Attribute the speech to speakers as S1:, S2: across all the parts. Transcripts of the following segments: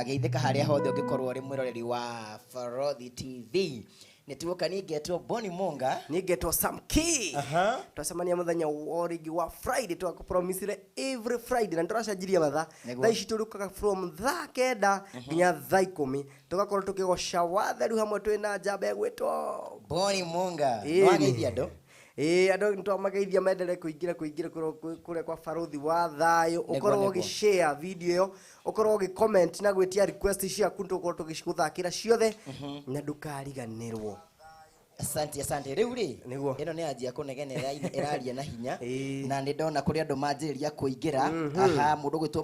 S1: Geithika haria hothe ungikorwo ri mwiroreri wa Farothi TV. Nituoka ningetwo Bonny Munga,
S2: ningetwo Samkey. Twacemania muthenya wa rigi wa Friday, twakupromisire every Friday na nduracajiria matha. Thaa ici turukaga from thaa 9 nginya thaa 10 tugakorwo tukigoca watheru hamwe twina njamba gwitwo
S1: Bonny Munga. Nwageithia ndo
S2: ando ntwamageithia mendere kuingira kure kwa Farothi wa thayo, ukorwo ugishare video yo, ukorwo ugicomment na gwitia request cia kuntu ukorwo tugicikuthakira ciothe na ndukariganirwo.
S1: Asante riu ri ino ni anjia kunegenera iraria na hinya na ni ndona kuri andu manjiriria kuingira aha mundu gwitwo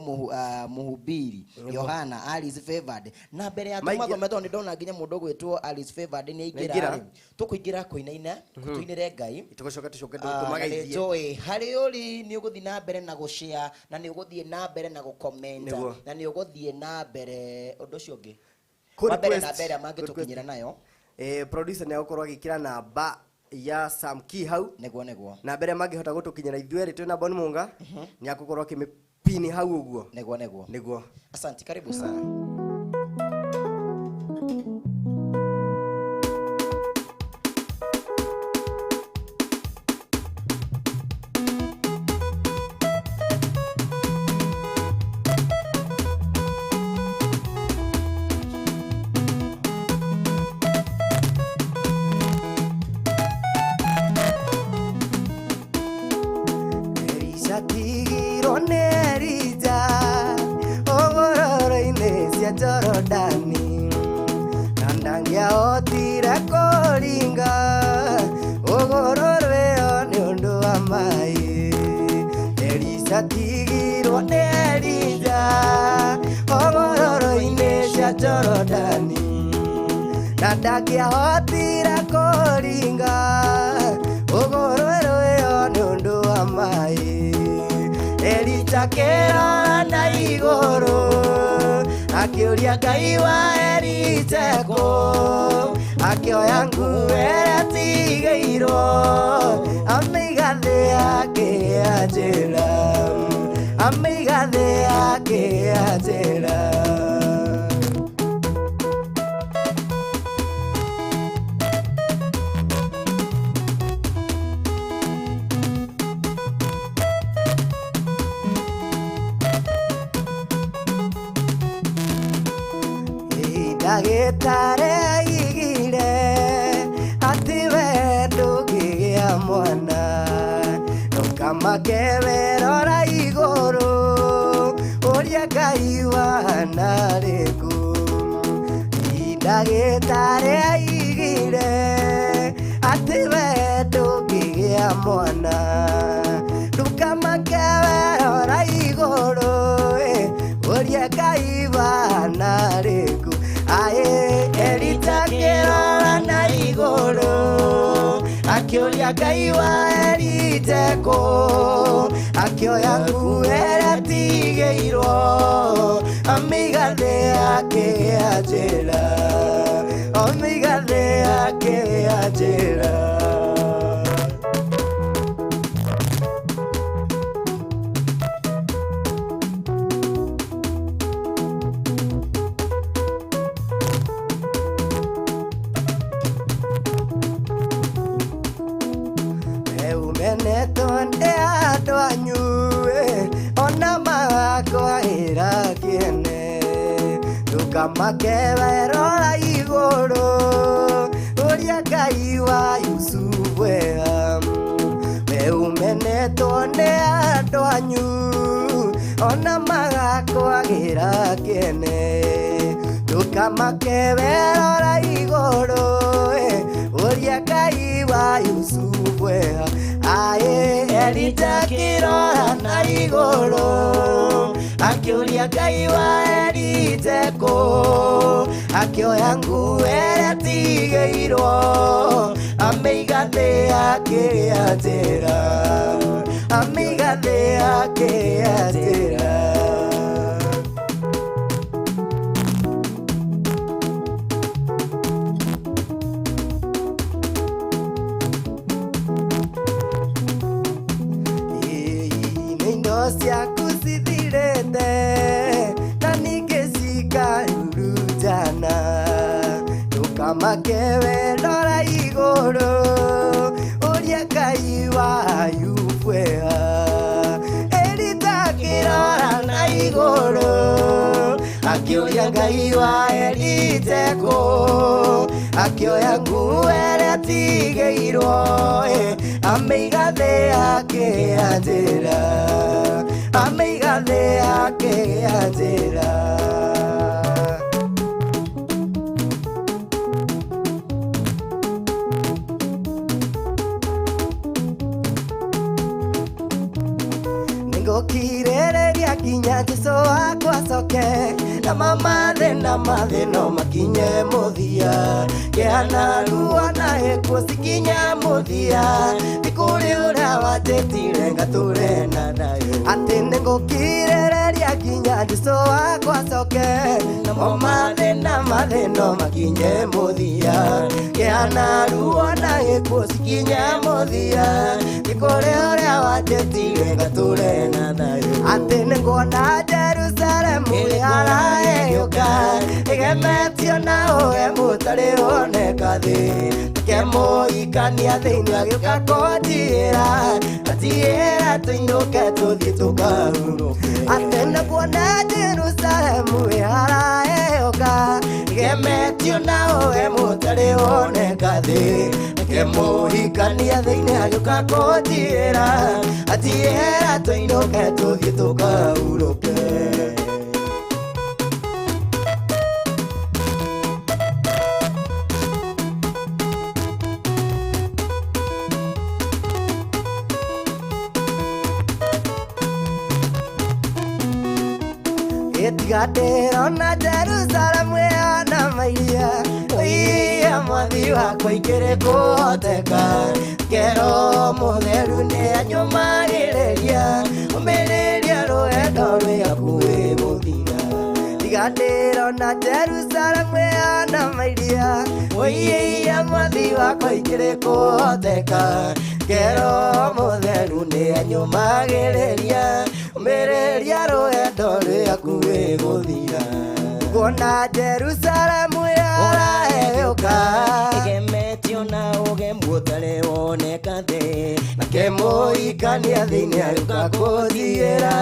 S1: muhubiri Yohana Alice Favored na mbere ya tumathometho ni ndona nginya mundu gwitwo Alice Favored ni aingira tukuingira kuinaina tuinire Ngai
S2: tugucoka tumageithie
S1: joy hari uri ni uguthi na mbere na gushare na ni uguthie na mbere na gucomment na ni uguthie na mbere undu cio ngi kwa mbere na mbere mangitukinyira nayo.
S2: Producer ne okorwa gikira namba ya Samkey hau
S1: negwo
S2: na mbere mangihota gutukinyira ithueri twina Bonny Munga ni akukorwa kimipini hau uguo negwo.
S1: Asante, karibu sana.
S2: Jorodani nandangia otira koringa ogororwe ni undu wa mai Elisa tigirwo ni Elija ogororo-ini cia Jorodani nandangia otira koringa ogororwe ni undu wa mai Elisa kera na igoro akiuria Ngai wa Eliteko akioya nguo atigeirwo amigathe yake ajira amigathe yake ajira. Ndagitare igire ati we ndugigia mwana ndukamakebera iguru uria Ngai wahana riku. Ndagitare igire ati we ndugigia mwana ndukamakebera iguru uria Ngai wahana riku. Ae Elita kera na igoro akioya Ngai wa Eliteko akioya nguo atigeirwo amigathe yake ajira amigathe yake ajira. Netonde adwanyu ona magakwa irakiene ndukamakebera iguru uria Ngai wa Yusufu neumenetonde adwanyu ona magakwa irakiene ndukamakebera iguru uria Ngai wa Yusufu ae Elita kirora na iguru akiuria Ngai wa Eliteko akioya nguo atigeirwo amigathe yake ajira amigathe yake ajira. Cia kusithirete na ninge akĩũria Ngai wa Eliteko, akĩoya nguo ĩrĩa atigĩirwo, amĩiga thĩ akĩanjĩra, amĩiga thĩ akĩanjĩra. Ngũkirĩrĩria kinya Jesũ wakwa acoke, na mathĩna no makinye mũthia, kĩhana ruo na gĩkuũ cikinye mũthia, ti kũrĩ ũrĩa wanjĩtire ngatũre na thayũ. Atĩ nĩngũkirĩrĩria kinya Jesũ wakwa acoke, namo mathĩna no makinye mũthia, kĩhana ruo na gĩkuũ cikinye mũthia, ti kũrĩ ũrĩa wanjĩtire ngatũre na thayũ. Atĩ nĩnguona Jerusalemu ĩharaheyũka, ĩgemetio na ũge mũtarĩ woneka thĩ, kemũhikania thĩinĩ agĩũka kũnjiĩra, anjiĩra tũinũke tũthiĩ tũkahurũke. Atĩ nĩnguona Jerusalemu ĩharaheyũka, ĩgemetio na ũge mũtarĩ woneka thĩ, kemũhikania thĩinĩ agĩũka kũnjiĩra, anjiĩra tũinũke tũthiĩ tũkahurũke. Etigatĩrona Jerusalemu ĩhana mairia, ũiya mwathi wakwa ikĩrĩ kũhoteka, ngero mũtheru nĩ anyũmagĩrĩria, ũmĩrĩria rũendo rwaku wĩ mũthia. Etigatĩrona Jerusalemu ĩhana mairia, ũiya mwathi wakwa ikĩrĩ kũhoteka, ngero mũtheru nĩ anyũmagĩrĩria, ũmĩrĩria rũendo rwaku wĩ mũthia. Nguona Jerusalemu ĩharaheyũka, ĩgemetio na ũge mũtarĩ woneka thĩ, na kemũhikania thĩinĩ agĩũka kũnjiĩra,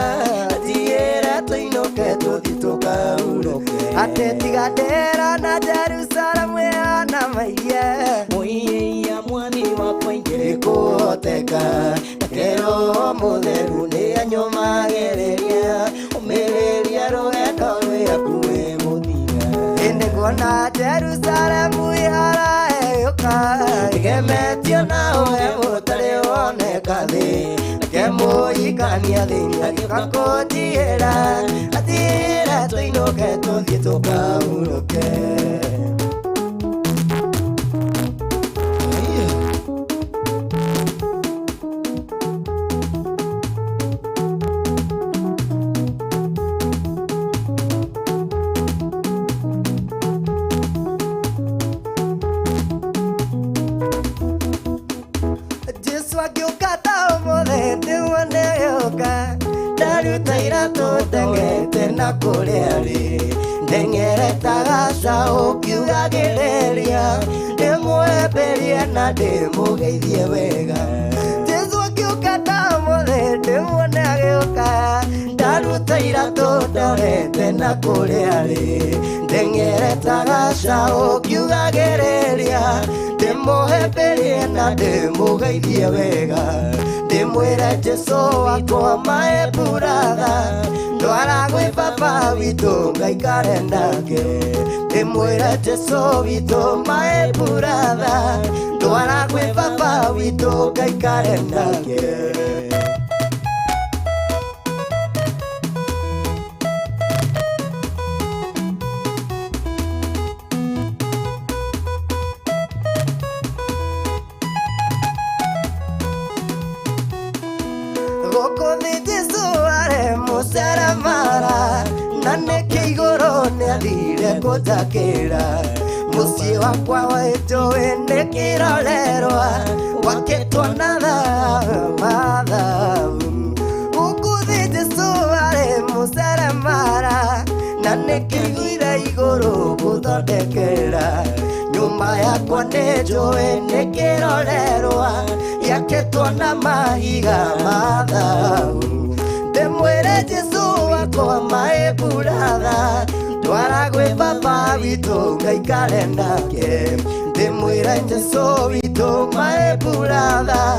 S2: anjiĩra tũinũke tũthiĩ tũkahurũke. Atĩ tigatĩrona Jerusalemu ĩhana mairia, mũiya mwathi wakwa ikĩrĩ kũhoteka, na kero mũtheru nĩ anyũmagĩrĩria, ũmĩrĩria rũendo rwaku wĩ mũthia. Nĩnguona Jerusalemu ĩharaheyũka, ĩgemetio na ũge mũtarĩ woneka thĩ, kemũhikania thĩinĩ agĩũka kũnjiĩra, anjiĩra tũinũke tũthiĩ tũkahurũke. Ndaruta iratũ ndeng'ete na kũrĩa arĩ, ndeng'eretaga caũ ngiugagĩrĩria, ndĩmũhĩmbĩrie na ndĩmũgeithie wega. Jesũ akiuga ndamũthe ndĩmuone agĩũka, ndaruta iratũ ndorete na kũrĩa arĩ, ndeng'eretaga caũ ngiugagĩrĩria, ndĩmũhĩmbĩrie na ndĩmũgeithie wega. Ndĩmwĩre Jesũ wakwa my brother, ndwara gwĩ baba witũ ngaikare nake. Ndĩmwĩre Jesũ witũ my brother, ndwara gwĩ baba witũ ngaikare nake. Na nĩkĩ igũrũ nĩathire gũtakĩra, mũciĩ wakwa wĩtũĩ nĩ kĩrorerwa, wakĩtwo na mathabu. Ũkuthi Jesũ arĩ mũceremara, na nĩkĩ ire igũrũ gũthondekera, nyũmba yakwa nĩnjũĩ nĩ kĩrorerwa, yakĩtwo na mahiga mathabu. Ndĩmwĩre Jesũ wakwa my brother, twara gwĩ baba witũ ngaikare nake ndĩmwĩre Jesũ witũ my brother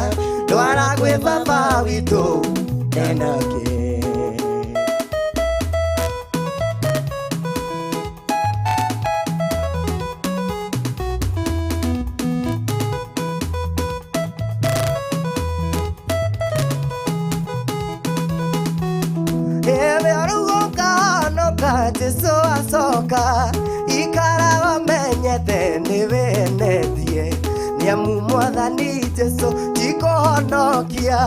S2: twara gwĩ baba witũ enake Jesũ acoka ikaraga menyete nĩ wenetie nĩamu mwathani Jesũ ti kũhonokia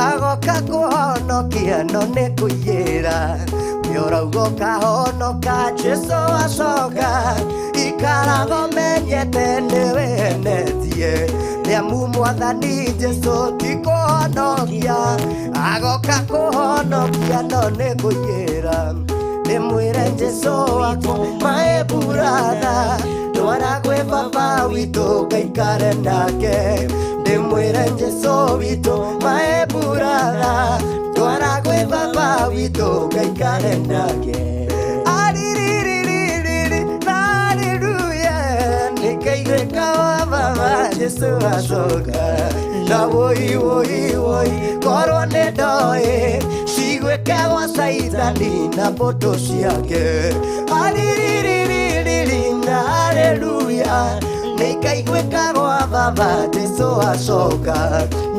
S2: agoka kũhonokia no nĩ kũiyĩra ũrauga ũkahonoka Jesũ acoka ikaraga menyete nĩ wenetie nĩamu mwathani Jesũ ti kũhonokia agoka kũhonokia no nĩ kũiyĩra ndĩmwĩre Jesũ wakwa my brother twara gwĩ baba witũ ngaikare nake ndĩmwĩre Jesũ witũ my brother twara gwĩ baba witũ ngaikare nake hallelujah nĩkaiguĩka wa baba Jesũ acoka na woi woi woi korwo nĩ ndoĩ cigwĩke gwa Saitani na mbũtũ ciake hallelujah nĩikaiguĩka gwa baba Jesũ acoka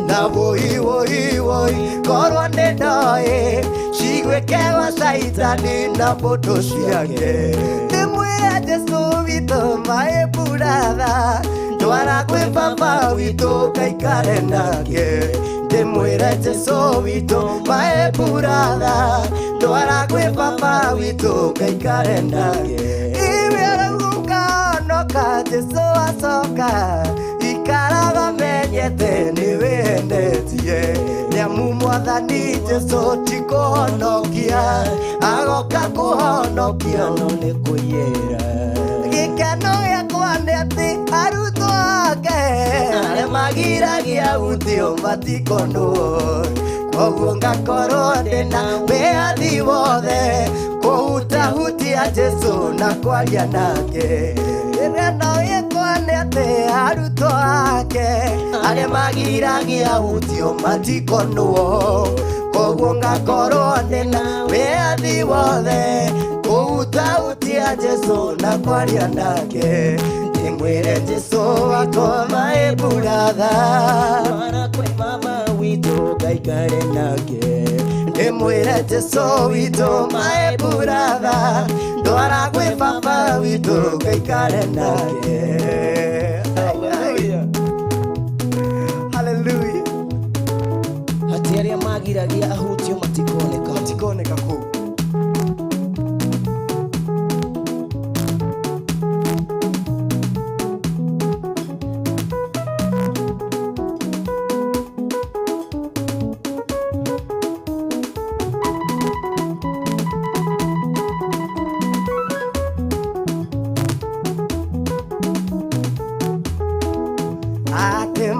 S2: na woi woi woi korwo nĩ ndoĩ cigwĩke gwa Saitani na mbũtũ ciake ndĩmwĩre Jesũ witũ my brother twara gwĩ baba witũ ngaikare nake ndĩmwĩre Jesũ witũ my brother twara gwĩ baba witũ ngaikare nake iwerũkahonoka Jesũ acoka ikaraga menyete nĩ wenetie nĩamu mwathani Jesũ ti kũhonokia agoka kũhonokia no nĩ kũiyĩra gĩkeno gĩakwa nĩ atĩ arutwo ake arĩa magiragia utio matikonwo koguo ngakorwo ndĩna wĩathi wothe kũhutahutia Jesũ na kwaria nake gĩkeno gĩakwa nĩ atĩ arutwo ake arĩa magiragia utio matikonwo koguo ngakorwo ndĩna wĩathi wothe kũhutahutia Jesũ na kwaria nake ndĩmwĩre Jesũ wakwa my brother twara gwĩ baba witũ ngaikare nake ndĩmwĩre Jesũ witũ my brother twara gwĩ baba witũ ngaikare nake hallelujah hati arĩa magiragia ahutio matikoneka kũu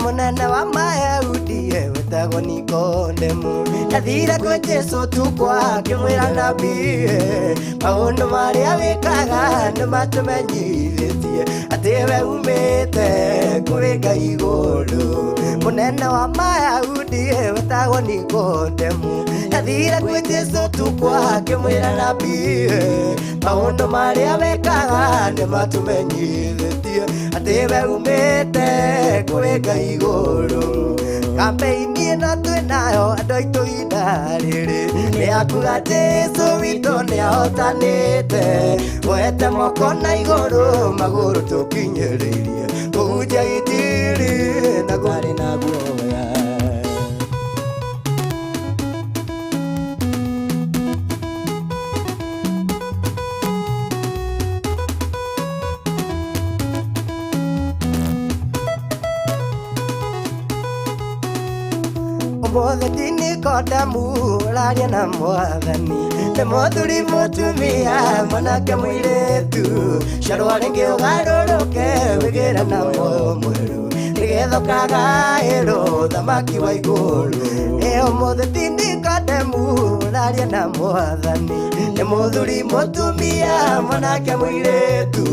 S2: munene wa Mayahudi wetagwo Nikodemu ndathire kwĩ Jesũ tukwa akĩmwĩra nabii maũndũ marĩa wĩkaga nĩmatũmenyithĩtie atĩ we umĩte kũrĩ Ngai igũrũ munene wa Mayahudi wetagwo Nikodemu ndathire kwĩ Jesũ tukwa akĩmwĩra nabii maũndũ marĩa wĩkaga nĩmatũmenyithĩtie atĩ we umĩte kũrĩ Ngai igũrũ kampeini ĩno twĩnayo andũ aitũ ihinda rĩrĩ nĩakuga Jesũ witũ nĩahotanĩte woete moko na igũrũ magũrũ tũkinyĩrĩirie kũhunjia injiri na kwarĩ na guoya Mothe ti Nikodemu ũraria na mwathani nĩ mũthuri mũtumia mwanake mũirĩtu carwa rĩngĩ ũgarũrũke wĩgĩre na muoyo mwerũ nĩgetha ũkagaĩrwo thamaki wa igũrũ ũmũthĩ ti Nikodemu tharia na mwathani nĩ mũthuri mũtumia mwanake mũirĩtu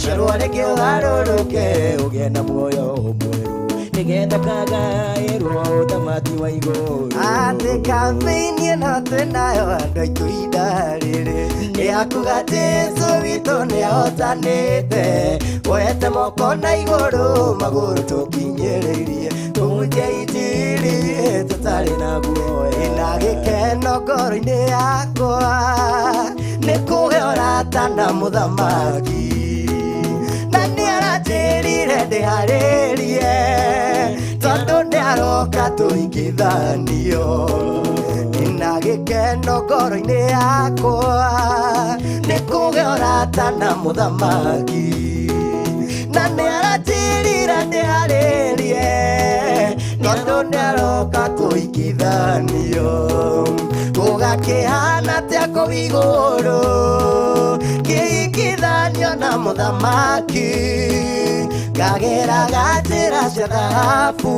S2: carware kĩũgarũrũke ũgĩe na muoyo mwerũ nĩgetha kagaĩrwo ũthamaki wa igũrũ atĩ kambĩini ĩno twĩnayo andũ aitũ ihinda rĩrĩ nĩ akuga Jesũ witũ nĩahotanĩte woete moko na igũrũ magũrũ tũkinyĩrĩirie tũmũnje injiri tũtarĩ na guoya na gĩkeno ngoro-inĩ yakwa nĩ kũgĩa ũrata na mũthamaki na nĩaranjĩrire ndĩharĩrie tondũ nĩaroka tũingithanio na gĩkeno ngoro-inĩ yakwa nĩ kũgĩa ũrata na mũthamaki na nĩaranjĩrire ndĩharĩrie tondũ nĩaroka tũingithanio gũgakĩhana atĩa kũu igũrũ kĩingithanio na mũthamaki ngageraga njĩra cia thahabu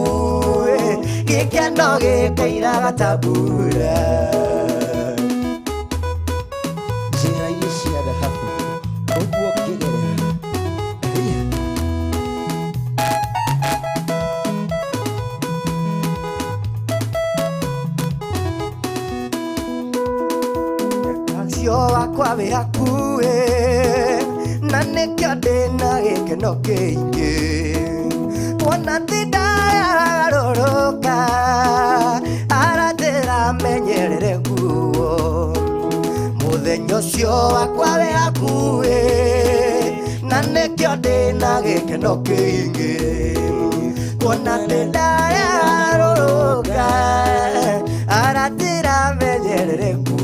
S2: gĩkeno gĩkairaga tambura njĩra-inĩ cia thahabu ũguo kĩgerera wakwa wĩ hakuhĩ na nĩkĩo ndĩna gĩkeno kĩingĩ kuona tindararũrũka aratĩra menyerere nguo mũthenya ũcio wakwa wĩ hakuhĩ na nĩkĩo ndĩna gĩkeno kĩingĩ kuona tindararũrũka aratĩra menyerere nguo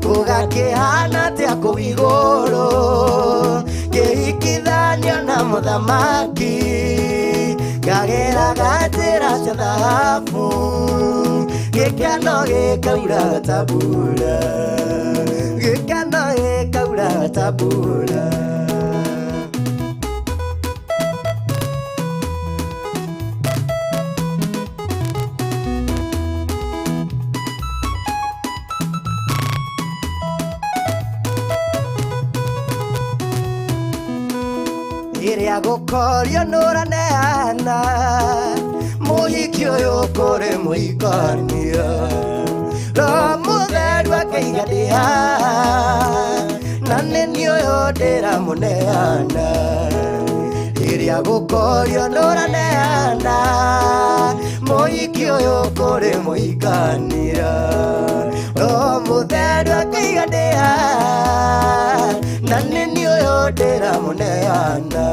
S2: gũgakĩhana atĩa kũu igũrũ kĩhikithanio na mũthamaki ngageraga njĩra cia thahabu gĩkeno gĩkauraga tambura gĩkeno gĩkauraga tambura ĩrĩa gũkorio nũraneana mũhiki ũyũ kũrĩ mũhikania Roho Mũtheru akĩiga ndĩha na nĩ niĩ ũyũ ndĩramũneana ĩrĩa gũkorio nũraneana mũhiki ũyũ kũrĩ mũhikania Roho Mũtheru akĩiga ndĩha na nĩ niĩ ũyũ ndĩramũneana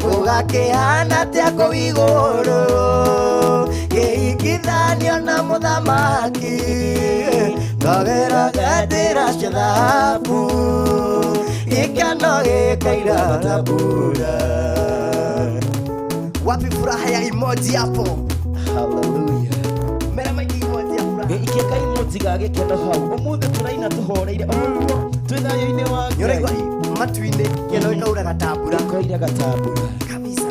S2: gũgakĩhana atĩa kũu igũrũ kĩhikithanio na mũthamaki ngageraga njĩra cia thahabu gĩkeno gĩkairaga tambura wapi furaha ya emoji hapo haleluya mera maingĩ emoji ya furaha ikĩka emoji ga gĩkeno hau ũmũthĩ tũraina tũhoreire ũguo twĩthayo-inĩ wa Ngai matu-inĩ kĩno ĩkauraga tambura ĩkauraga tambura kabisa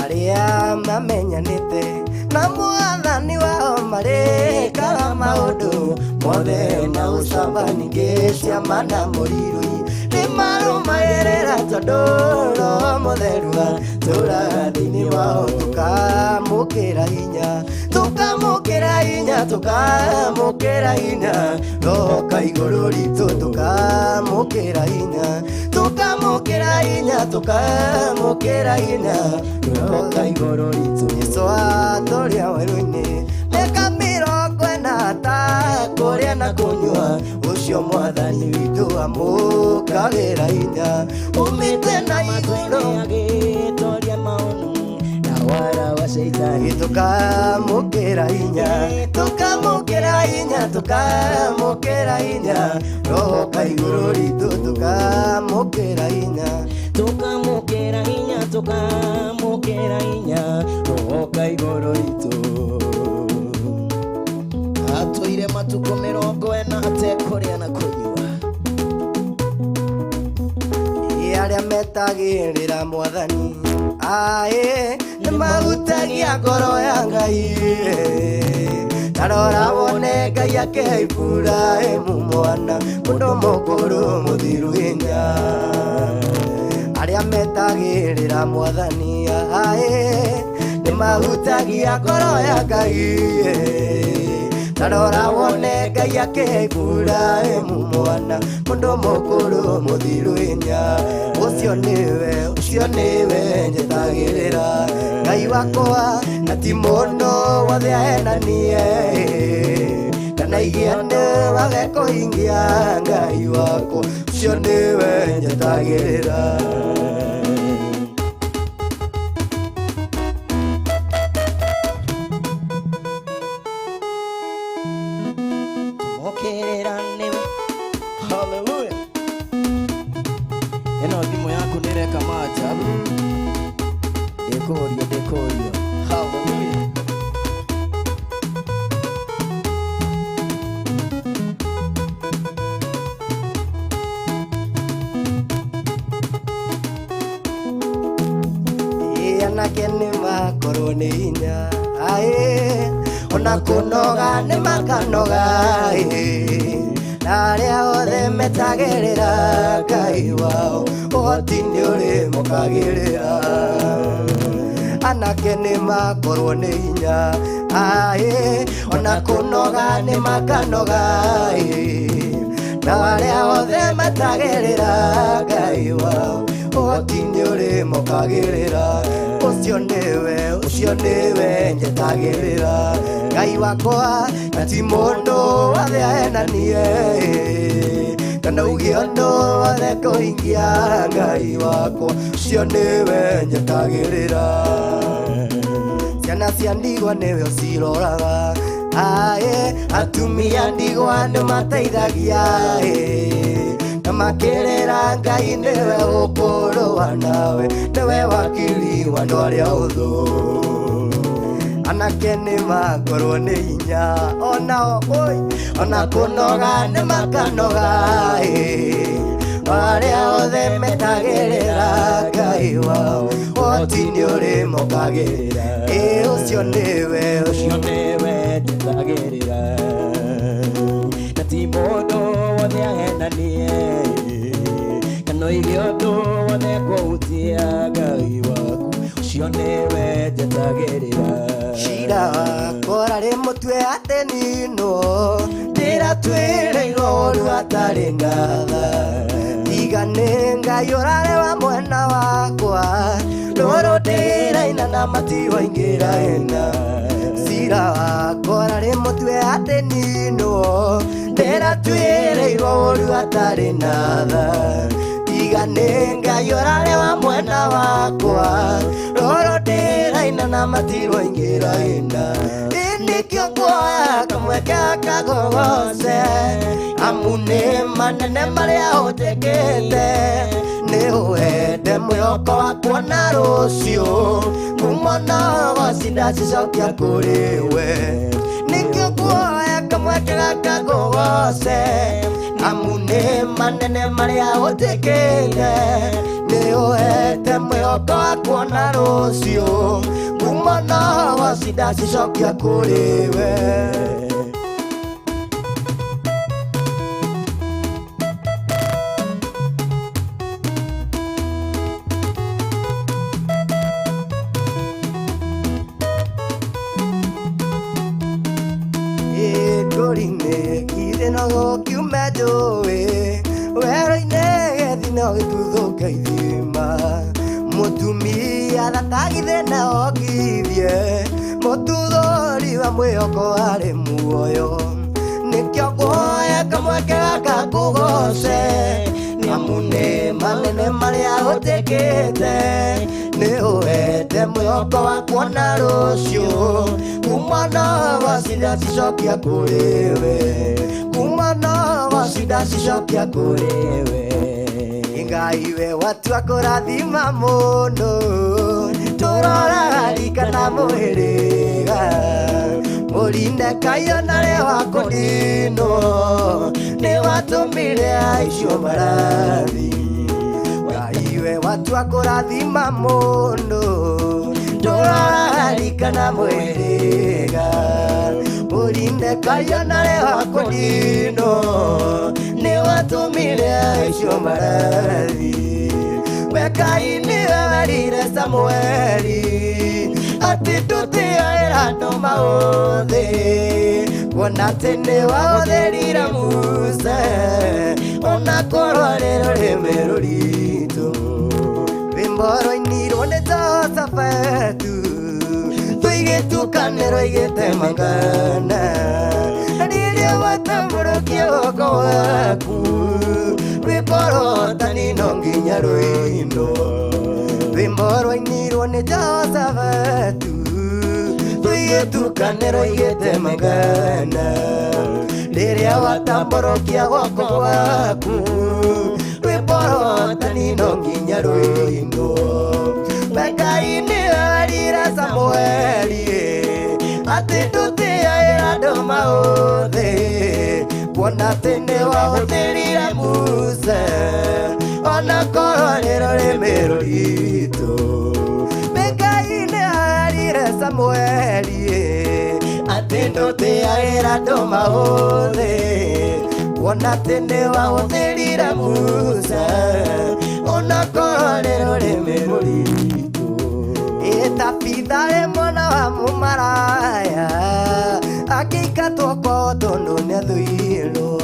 S2: arĩa mamenyanĩte na mwathani wao marĩkaga maũndũ mothe na ũcamba ningĩ ciama na mũrirũi nĩmarũmagĩrĩra tondũ Roho Mũtheru atũũraga thĩinĩ wao tũkamũkĩra hinya tũkamũkĩra hinya tũkamũkĩra hinya roka igũrũ ritũ tũkamũkĩra hinya tũkamũkĩra hinya tũkamũkĩra hinya roka igũrũ ritũ Jesũ atũũria werũ-inĩ mĩaka 40 kũrĩa na kũnyua ũcio mwathani witũ amũkagĩra hinya umĩte na igũrũ agĩtoria maũndũ na wara wa Shaitani tũkamũkĩra hinya tũkamũkĩra hinya tũkamũkĩra hinya roka igũrũ ritũ tũkamũkĩra hinya tũkamũkĩra hinya tũkamũkĩra hinya roka igũrũ ritũ atũire matukũ 40 atekũrĩa na kũnyua aria metagirira mwathani ae nimahutagia ngoro ya Ngai tarora wone Ngai akeibura mumwana mundu mukuru muthiru inya aria metagirira mwathani ae nimahutagia ngoro ya Ngai tarora wone Ngai akeibura mumwana mundu mukuru muthiru inya ucio niwe njitagirira Ngai wakwa na ti mundu wothe aenanie kana igiane wage kuingia Ngai wakwa ucio niwe njitagirira
S1: Hallelujah. Eno thimu yaku nireka maajabu. Dekorio. Hallelujah.
S2: Anake nimakorwo ni hinya ae ona kunoga nimakanoga aria othe metagirira Ngai wao uhoti ni uri mukagirira anake nimakorwo ni hinya ae ona kunoga nimakanoga aria othe metagirira Ngai wao uhoti ni uri mukagirira ucio niwe njitagirira Ngai wakwa na ti mundu wothe aenanie kana ugiondu wothe kuingia Ngai wakwa ucio niwe njitagirira ciana cia ndigwa niwe uciroraga ae atumia ndigwa nimateithagia makirira Ngai niwe ukurua nawe niwe wakili wa andu aria uthu anake nimakorwo ni hinya ona kunoga nimakanoga aria othe metagirira Ngai wao uhoti ni uri mukagirira ucio niwe njitagirira na ti mundu wothe aenanie kana igiondu wothe kuhutia Ngai waku ucio niwe njitagirira cira wakwa rari mutwe ati nino ndiratwirirwo ru atari na tha igane Ngai urare wa mwena wakwa ruru ndiraina na matiwaingira ena cira wakwa rari mutwe ati nino ndiratwirirwo ru atari na tha igane Ngai urare wa mwena wakwa ruru ndiraina na matiwaingira ena nikio kuoya kamweke akagogose amune manene maria utekete ni uende mwihoko wakwa na rucio kumona wacinda cicokia kuriwe nikio kuoya kamweke akagogose amune manene maria utekete ni uende mwihoko wakwa na rucio kumona wacinda cicokia kuriwe ngorine githino kiume njũĩ werũ-inĩ gethino gĩtuthũka ithima mutumia thatagithĩna ogithie mũtuthũri wa mwĩhoko arĩ muoyo nĩkĩo nguoya kamweke gaka ngũgoce amune manene marĩa ũtĩkĩte nĩ ũhete mwĩhoko wakwa na rũciũ kumana wacinda cicokia kũrĩ we kumana wacinda cicokia kũrĩ we Ngai we watua kũrathima mũndũ tũroraga rikana mũhĩrĩga mũrinde Ngai onarĩ wa kũninwo nĩ watũmire aicio marathi Ngai we watua kurathima mundu turarikana mwiriga urinde kayana lewa kudino ni watumire icio marathi wekaini wewerire Samueli ati tutiaira andu mauthi kuona tene wautherire Musa ona korwo rero rime ruritu vimboro-ini rwone Josafatu tuigitukaniro igite mangana riria watamburukia guoko waku rwiporotani no nginya rwino vimboro-ini rwone Josafatu tuigitukaniro igite mangana riria watamburukia guoko waku rwiporotani no nginya rwino wekaini wewerire Samueli ati tutiaira andu mauthi kuona tene wahuthirire Musa ona korwo rero rime ruritu wekaini wewerire Samueli ati tutiaira andu mauthi kuona tene wahuthirire Musa ona korwo rero rime ruritu Itafidhare mwana wa mumaraya akikatwo kwa tondu nethuirwo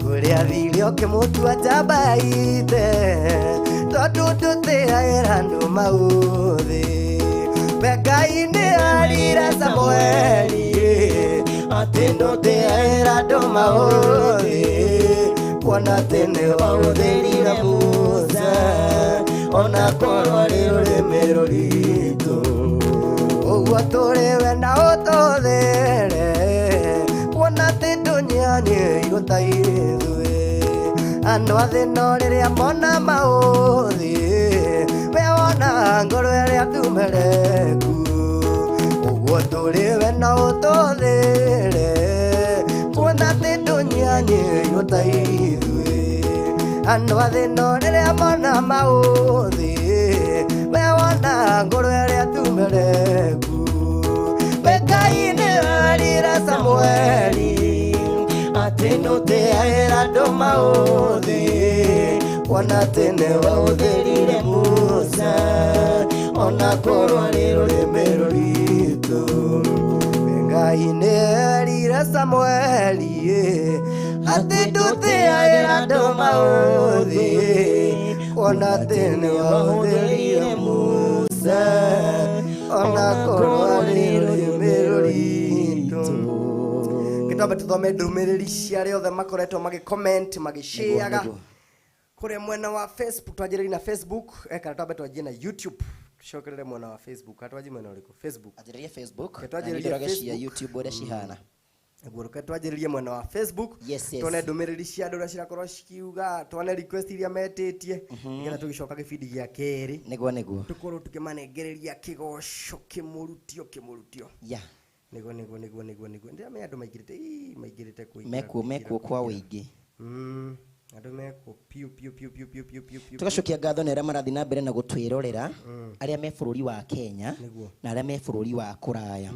S2: kuria thirio kimutua jabaite tondu tutiaira andu mauthi Ngai-ini arire Samueli ati tutiaira andu mauthi kuona tene wahuthirire Musa ona korwo rero rime ruritu uguo turiwe na ututhere kuona ti dunyani igutaithwe andu athino riria mona mauthi we wona ngoro iria tumereku uguo turiwe na ututhere kuona ti dunyani igutaithwe andu athino riria mona mauthi we wona ngoro iria tumereku wekaini wewerire Samueli ati tutiaira andu mauthi kuona tene wahuthirire Musa ona korwo rero rime ruritu Ngai-ini erire Samueli ati tutiaira andu mauthi kuona tene wahuthirire Musa ona korwo rero rime ruritu Kitambe tuthome ndumiriri ciaria othe makoretwo magicomment magishareaga kuria mwena wa Facebook twanjiririe na Facebook kana twambe twanjie na YouTube tucokerere mwena wa Facebook atwanjie mwena uriku Facebook
S1: anjiririe Facebook twanjiririe YouTube uria cihana
S2: Guruka twanjiririe mwena wa Facebook tone ndumiriri cia andu uria cirakorwo cikiuga tone request iria metitie nginya tugicoka gibindi gia keri
S1: niguo
S2: tukorwo tukimanengereria kigoco kimurutio
S1: ya
S2: niguo ndia me andu maigirite
S1: mekuo kwa wingi
S2: andu meko piu
S1: tugacokia ngatho na aria marathi na mbere na gutwirorera aria me bururi wa Kenya na aria me bururi wa kuraya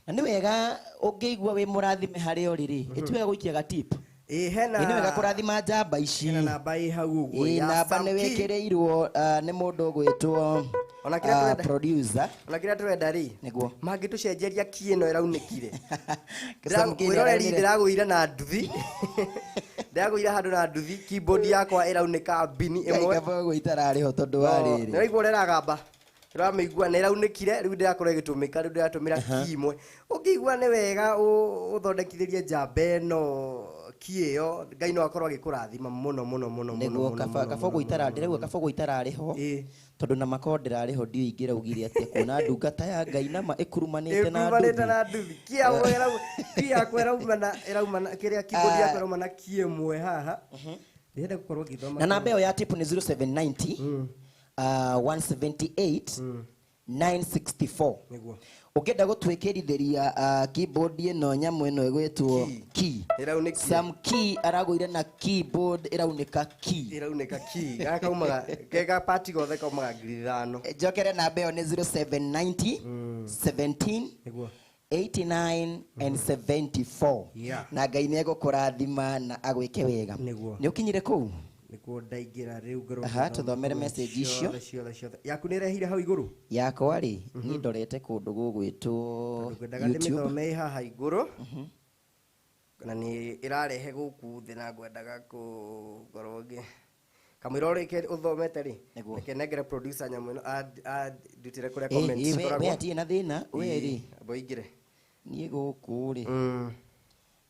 S1: na ni wega ungeigua wi murathime hari o riri itiwega guikia ga tip
S2: hena
S1: ni wega kurathima njamba ici
S2: hena namba hau uguo ya
S1: namba ni wekireirwo ni mundu gwitwo
S2: ona kira
S1: producer
S2: ona kira turenda ri
S1: niguo
S2: mangitucenjeria kieno iraunikire wiroreri ndiraguire na nduthi ndiraguire handu na nduthi keyboard yakwa iraunika bini imwe
S1: ngabo guitarari ho tondu wa riri
S2: niraigorera gamba irameigua na iraunikire riu ndirakorwo igitumika riu ndiratumira kimwe ukigua ni wega uthondekithirie njamba eno kiyo Ngai no akorwo agikurathima muno
S1: niguo kabogo itarandire kabogo itarari ho tondu na makondera ari ho ndio ingira ugire atia kuona ndungata ya Ngai na ma ikurumanite na
S2: nduthi kia kwera umana kiria keyboard yakwa iraumana kiemwe haha ndenda gukorwo ngithoma
S1: na namba ya tip ni 0790 178 964
S2: niguo
S1: ukenda gutwikirithĩria keyboard ĩno nyamũ ĩno ĩgwĩtwo key. Samkey aragũire na keyboard ĩraunĩka key.
S2: Ĩraunĩka key. Gaka umaga kega party gothe kaumaga 5,000.
S1: Njokere namba ĩyo nĩ 0790 17 89 and 74. Na Ngai nĩ egũkũrathima na agwĩke wega. Nĩ ũkinyire kũu?
S2: Nikuo ndaingira riu ngoro.
S1: Tuthomere message icio.
S2: Yaku nĩ rehire hau iguru?
S1: Yakwa rĩ ni ndorete kũndũ gũgwĩtwo
S2: YouTube haha iguru. Na ni irarehe gũkũ thĩ na ngwendaga kũgorwo ngĩ kamwĩra ũrĩke ũthomete rĩ reke nengere producer nyamũ ĩno ndutire kũrĩa comments
S1: koragwo we atie na thĩna we rĩ
S2: boingire
S1: niĩ gũkũ rĩ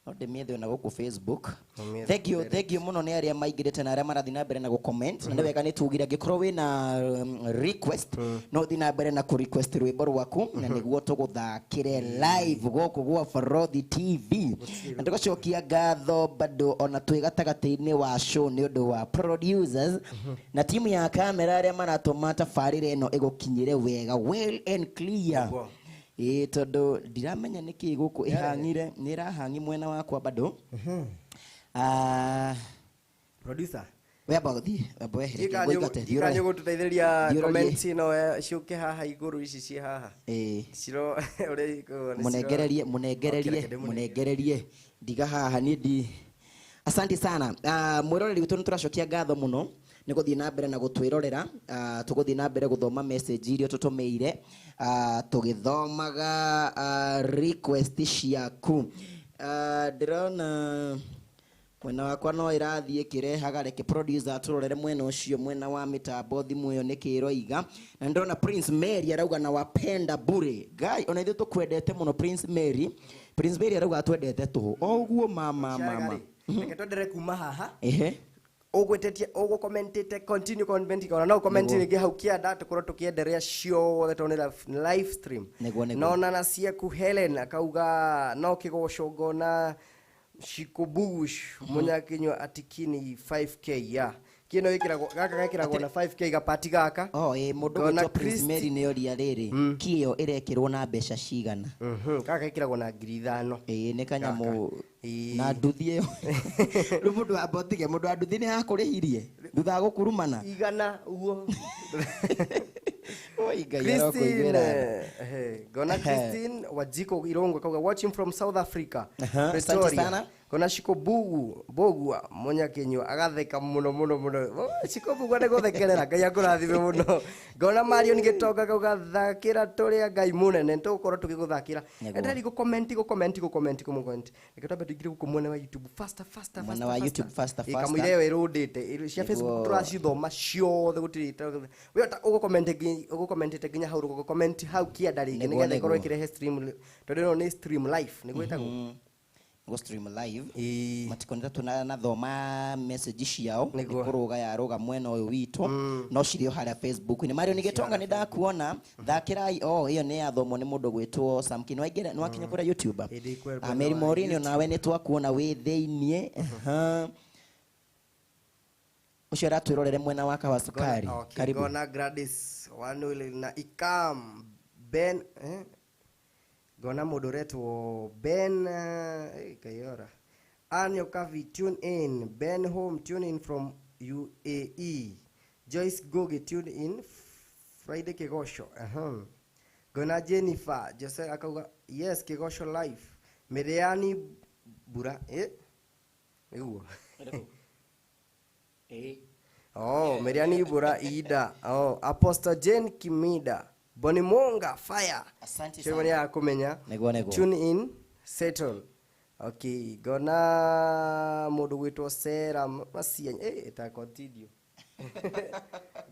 S1: no ndĩmĩethe na gũkũ Facebook. Thank you mũno nĩ arĩa maingĩrĩte na arĩa marathi na mbere na gũcomment na nĩ wega nĩ tugire angĩkorwo wĩna request no thi na mbere na kũ request rwĩmbo rwaku na nĩguo tũgũthakĩre live gũkũ gwa Farothi TV na tũgacokia ngatho bado ona twĩ gatagatĩ-inĩ wa show nĩ ũndũ wa producers na timu ya kamera arĩa maratũma tabarĩra ĩno ĩgũkinyĩre wega well and clear. Tondu ndiramenya niki guku ihangire ni rahangi mwena wakwa bado.
S2: Producer
S1: weba guthi wehere
S2: ikanyo gututeithĩrĩria comment ino ciuke haha iguru ici ci haha ciro uri
S1: munengererie ndiga haha ni ndi. Asante sana mwiroreri witũ nĩtũracokia ngatho mũno nĩ gũthiĩ na mbere na gũtwĩrorera tũgũthiĩ na mbere gũthoma message iria tũtũmĩire tũgĩthomaga request ciaku. Ndĩrona mwena wakwa no ĩrathiĩ ĩkĩrehaga reke producer tũrorere mwena ũcio mwena wa mĩtambo thimũ ĩyo nĩkĩroiga na ndĩrona Prince Mary arauga na wapenda bure Guy ona ithuĩ tũkwendete mũno Prince Mary arauga atwendete tũhũ o ũguo mama
S2: reke twendere kuma haha ogwetetie ogo commentete continue commenting ona no comment rĩngĩ hau kĩanda tũkorwo tũkĩenderea ciothe tũnera live stream nona na ciaku Helen akauga no kĩgoco ngona shikubush munyakinywa atikini 5k ya kino ikiragwo gaka gakiragwo na 5k gapati gaka
S1: mundu gwitwo Prince Mary nĩ oria rĩrĩ kĩyo ĩrekĩrwo na mbeca cigana
S2: gaka ikiragwo na 5,000
S1: nĩ kanyamũ na nduthi ĩyo rĩu mũndũ wa botige mũndũ wa nduthi nĩ hakũrĩhirie thutha wa gũkurumana
S2: igana uguo Gona Christine Wajiko Irongo kauga watching from South Africa. Pretoria. Gona Shiko Bogua Monya Kenyo agatheka muno. Shiko Bogua negothekerera Ngai akũrathime muno. Gona Mario nigetoka kauga thakira tũrĩa Ngai munene tũkorwo tũgĩgũthakĩra. Enderi go comment. Eketaba tigire guko mwena wa YouTube faster.
S1: Mwena wa YouTube faster.
S2: Kamwire we rũndĩte. Cia Facebook tũracithoma ciothe gũtirĩ. We ugo comment ginya hau rugo comment hau kĩanda rĩngĩ nĩgetha ikorwo ikirehe stream tondũ no nĩ stream live nĩguo ĩtagwo
S1: go stream live matikonera tunathoma message ciao nĩkũrũga yaruga mwena ũyũ witũ no cirio harĩa Facebook nĩ Mario nĩgĩtonga nĩ ndakuona thakirai ĩyo nĩ yathomwo nĩ mũndũ gwĩtwo Samkey nĩ wakinya kũrĩa YouTube Mary Morinio nawe nĩ twakuona wĩ thĩinĩ ucio ratwĩrorere mwena waka wa sukari
S2: karibu Gona Gladys Wanule na Ikam Ben Gona modereto Ben Kayora Anyo Kavi tune in Ben Home tune in from UAE Joyce Goge tune in Friday Kegosho Gona Jennifer Jose akauga yes Kegosho live Miriani Bura Miriani Bura Ida Apostle Jane Kimida Bonny Munga fire
S1: asante
S2: sana ya kumenya tune in settle okay gona mundu gwitwo Sera Masia eta continue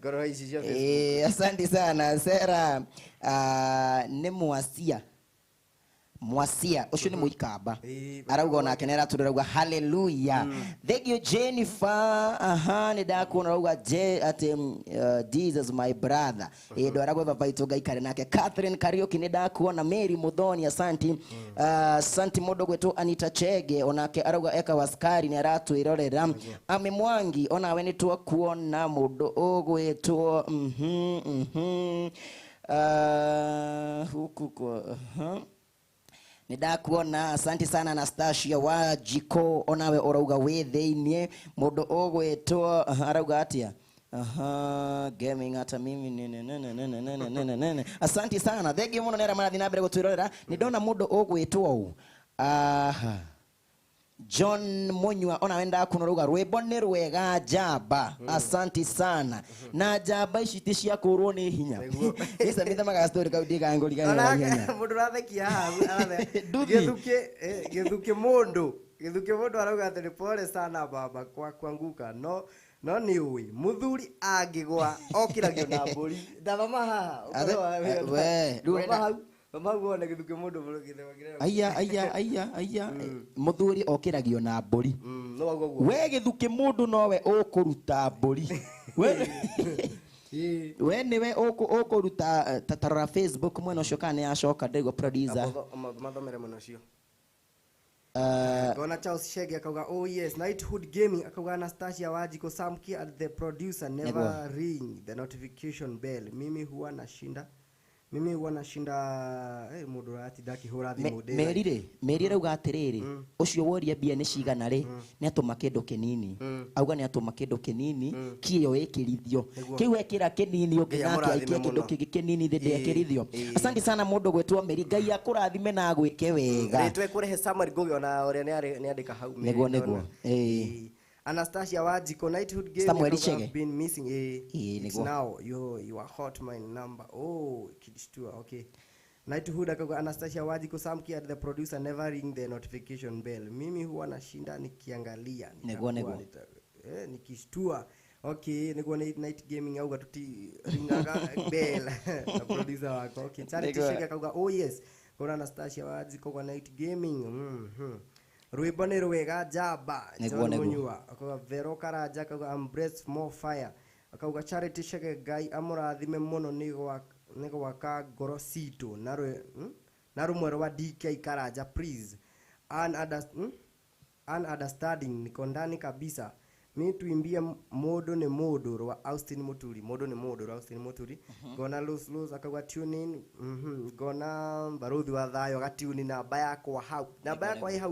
S2: goro hizi cia Facebook
S1: asante sana Sera nĩ Mwasia ucio nĩ muikamba arauga ona kenera turauga hallelujah thank you Jennifer nĩ ndakuona arauga Jesus my brother ndo aragwa baba itu gaikare nake Catherine Karaoke nĩ ndakuona Mary Muthoni asante asante mũndũ gwĩtwo Anita Chege onake arauga eka waskari nĩ aratwĩrorera Ame Mwangi ona we nĩ twakuona mũndũ ũgwĩtwo Huku kwa Nidakuona, asante sana Anastasia wa Jiko, onawe orauga we theinie mundu ogwetwo arauga atia gaming hata mimi asante sana thegi muno nera marathi na mbere gutwirorera nindona mundu ogwetwo John Munywa ona wenda kunoruga rwimbo ni rwega jamba asante sana na jamba ici ti cia kurwo ni hinya isa mitha maga story ka ndiga ngori ga hinya
S2: mundu rathekia haha githuke mundu arauga ati pole sana baba kwa kuanguka no ni ui muthuri angigwa okiragio na mburi ndathoma haha we Maguone githuke mundu burugithe wagire
S1: aya muthuri okiragio na mburi we githuke mundu nowe ukuruta mburi we niwe ukuruta tatara Facebook mwena ucio kana yacoka ndigo producer
S2: mathomere muno cio Gona Charles Shege akauga oh yes Knighthood Gaming akauga Anastasia Wajiko Samkey at the producer never ring the notification bell mimi huwa nashinda mundu rati ndakihura thimu ndira
S1: merire uga atiriri ucio woria bia ni cigana ri ni atuma kindu kinini auga ni atuma kindu kinini kiyo ikirithio kiu ekira kinini ungigakia ikia kindu kinini thinde ekirithio asante sana mundu gwetwo Meri Ngai akurathime na gwike wega
S2: ritwe kurehe summary gugiona uria ni andika hau
S1: niguo
S2: Anastasia Wajiko Knighthood Gaming have been missing it's now you are hot my number kidistua okay Knighthood akaga Anastasia Wajiko Samkey at the producer never ring the notification bell mimi huwa nashinda nikiangalia
S1: niguo
S2: nikistua okay niguo Night Gaming auga tuti ringaga bell the producer wako okay Charity Shake akaga oh yes kuna Anastasia Wajiko kwa Night Gaming Rwimbo ni rwega jamba John Munywa akauga Vero Karaja akauga embrace more fire akauga Charity Shake Ngai amurathime muno ni gwaka ngoro citũ na rumwe rwa DK Karaja please understanding niko ndani kabisa mi tuimbie modo ni modo rwa Austin Muturi gona lose akauga tune in gona barodhi wa thayo gatune namba yakwa hau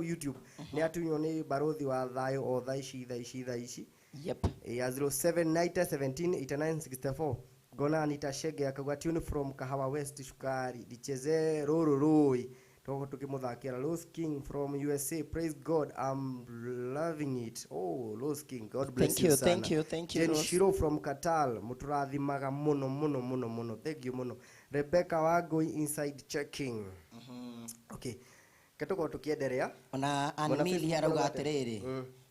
S2: YouTube ni atunyo ni barodhi wa thayo o thaici
S1: yep
S2: ya 0790178964 gona Anita Shege akauga tune from Kahawa West Shukari dicheze roi toko tukimuthakira Los King from USA praise God I'm loving it Los King God bless you
S1: thank you
S2: Jen Shiro from Katal muturathimaga muno thank you muno Rebecca Wagoi inside checking okay katoko tukiendelea
S1: ona Anmili arauga atiriri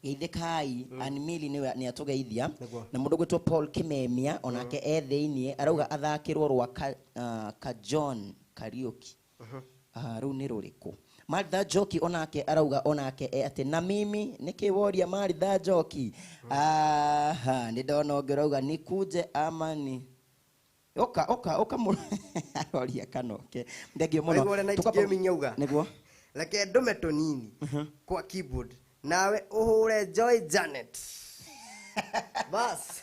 S1: geithikai Anmili ni atugeithia na mundu gwetwo Paul Kimemia onake etheinie arauga athakirwo rwa ka John Karaoke ru ni ruriku Martha Joki onake arauga onake ati na mimi nikiworia Martha Joki ni ndona ongerauga nikuje amani oka oria kanoke ndegio muno
S2: tukagaming nyauga
S1: niguo
S2: leke ndume tonini kwa keyboard nawe uhure Joy Janet bas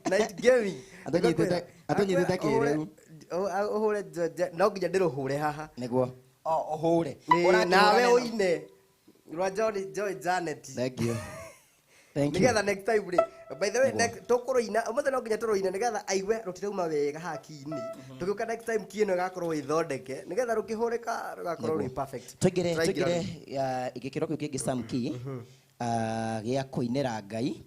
S2: Night Gaming
S1: atonyitete kireu
S2: uhure no nginya ndiruhure haha
S1: niguo uhure
S2: nawe uine rwa Joy Janet
S1: thank you
S2: nigetha next time by the way tukuroina umuthe no nginya turoina nigetha aigue rutirauma wega haki-ini tugiuka next time kieno gakorwo ithondeke nigetha rukihurika rugakorwo ri perfect
S1: tugire igikiro kiu kingi Samkey gia kuinira Ngai